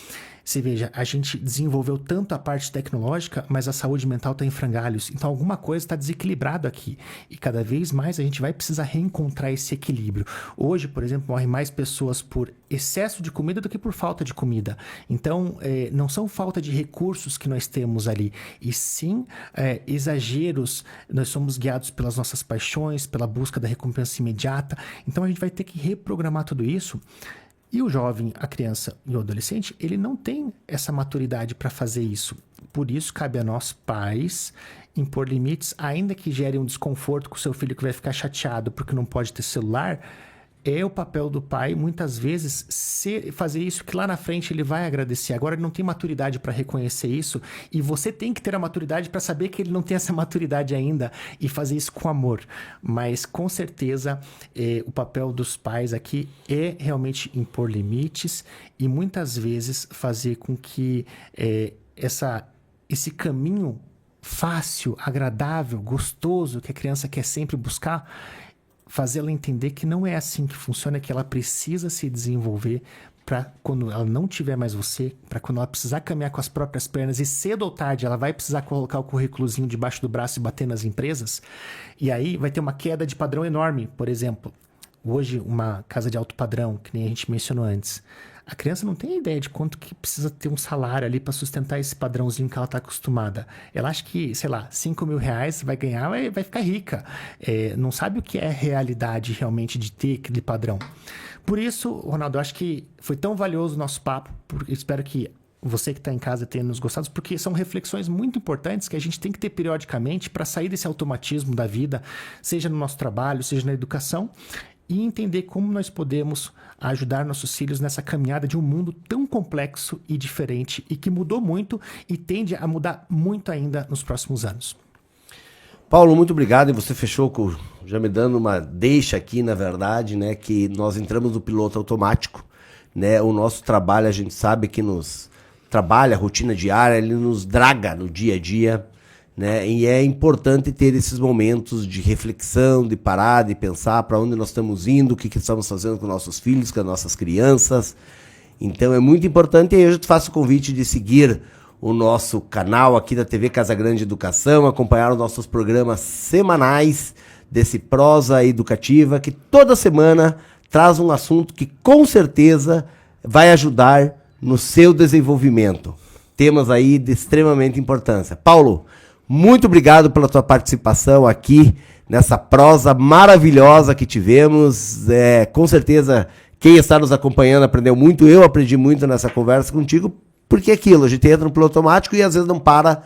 Você veja, a gente desenvolveu tanto a parte tecnológica, mas a saúde mental está em frangalhos. Então, alguma coisa está desequilibrado aqui. E cada vez mais a gente vai precisar reencontrar esse equilíbrio. Hoje, por exemplo, morrem mais pessoas por excesso de comida do que por falta de comida. Então, não são falta de recursos que nós temos ali, e sim exageros. Nós somos guiados pelas nossas paixões, pela busca da recompensa imediata. Então, a gente vai ter que reprogramar tudo isso. E o jovem, a criança e o adolescente, ele não tem essa maturidade para fazer isso. Por isso, cabe a nós, pais, impor limites, ainda que gere um desconforto com o seu filho que vai ficar chateado porque não pode ter celular. É o papel do pai, muitas vezes, fazer isso que lá na frente ele vai agradecer. Agora ele não tem maturidade para reconhecer isso, e você tem que ter a maturidade para saber que ele não tem essa maturidade ainda e fazer isso com amor. Mas, com certeza, o papel dos pais aqui é realmente impor limites e, muitas vezes, fazer com que esse caminho fácil, agradável, gostoso que a criança quer sempre buscar, fazê-la entender que não é assim que funciona, que ela precisa se desenvolver para quando ela não tiver mais você, para quando ela precisar caminhar com as próprias pernas e cedo ou tarde ela vai precisar colocar o currículozinho debaixo do braço e bater nas empresas, e aí vai ter uma queda de padrão enorme. Por exemplo, hoje uma casa de alto padrão, que nem a gente mencionou antes, a criança não tem ideia de quanto que precisa ter um salário ali para sustentar esse padrãozinho que ela está acostumada. Ela acha que, sei lá, 5 mil reais vai ganhar, vai ficar rica. Não sabe o que é realidade realmente de ter aquele padrão. Por isso, Ronaldo, eu acho que foi tão valioso o nosso papo. Espero que você que está em casa tenha nos gostado, porque são reflexões muito importantes que a gente tem que ter periodicamente para sair desse automatismo da vida, seja no nosso trabalho, seja na educação, e entender como nós podemos ajudar nossos filhos nessa caminhada de um mundo tão complexo e diferente e que mudou muito e tende a mudar muito ainda nos próximos anos. Paulo, muito obrigado. E você fechou já me dando uma deixa aqui, na verdade, né, que nós entramos no piloto automático, né? O nosso trabalho, a gente sabe que nos trabalha, a rotina diária, ele nos draga no dia a dia, né? E é importante ter esses momentos de reflexão, de parar, de pensar para onde nós estamos indo, o que estamos fazendo com nossos filhos, com as nossas crianças. Então é muito importante, e aí eu te faço o convite de seguir o nosso canal aqui da TV Casa Grande Educação, acompanhar os nossos programas semanais desse Prosa Educativa, que toda semana traz um assunto que com certeza vai ajudar no seu desenvolvimento. Temas aí de extremamente importância. Paulo, muito obrigado pela tua participação aqui nessa prosa maravilhosa que tivemos. Com certeza, quem está nos acompanhando aprendeu muito. Eu aprendi muito nessa conversa contigo, porque é aquilo, a gente entra no piloto automático e às vezes não para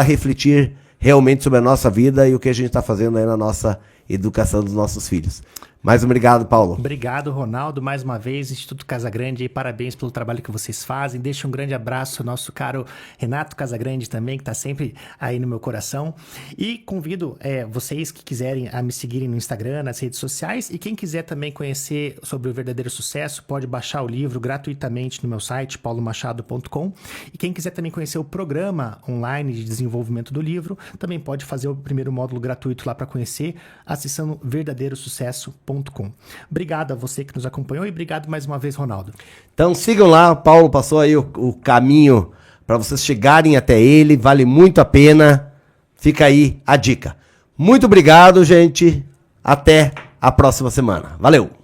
refletir realmente sobre a nossa vida e o que a gente está fazendo aí na nossa educação dos nossos filhos. Mais obrigado, Paulo. Obrigado, Ronaldo, mais uma vez, Instituto Casagrande, parabéns pelo trabalho que vocês fazem. Deixa um grande abraço ao nosso caro Renato Casagrande também, que está sempre aí no meu coração. E convido vocês que quiserem a me seguirem no Instagram, nas redes sociais, e quem quiser também conhecer sobre o verdadeiro sucesso, pode baixar o livro gratuitamente no meu site, paulomachado.com. E quem quiser também conhecer o programa online de desenvolvimento do livro, também pode fazer o primeiro módulo gratuito lá para conhecer, acessando verdadeirosucesso.com. Obrigado a você que nos acompanhou e obrigado mais uma vez, Ronaldo. Então sigam lá, o Paulo passou aí o caminho para vocês chegarem até ele, vale muito a pena, fica aí a dica. Muito obrigado, gente, até a próxima semana. Valeu!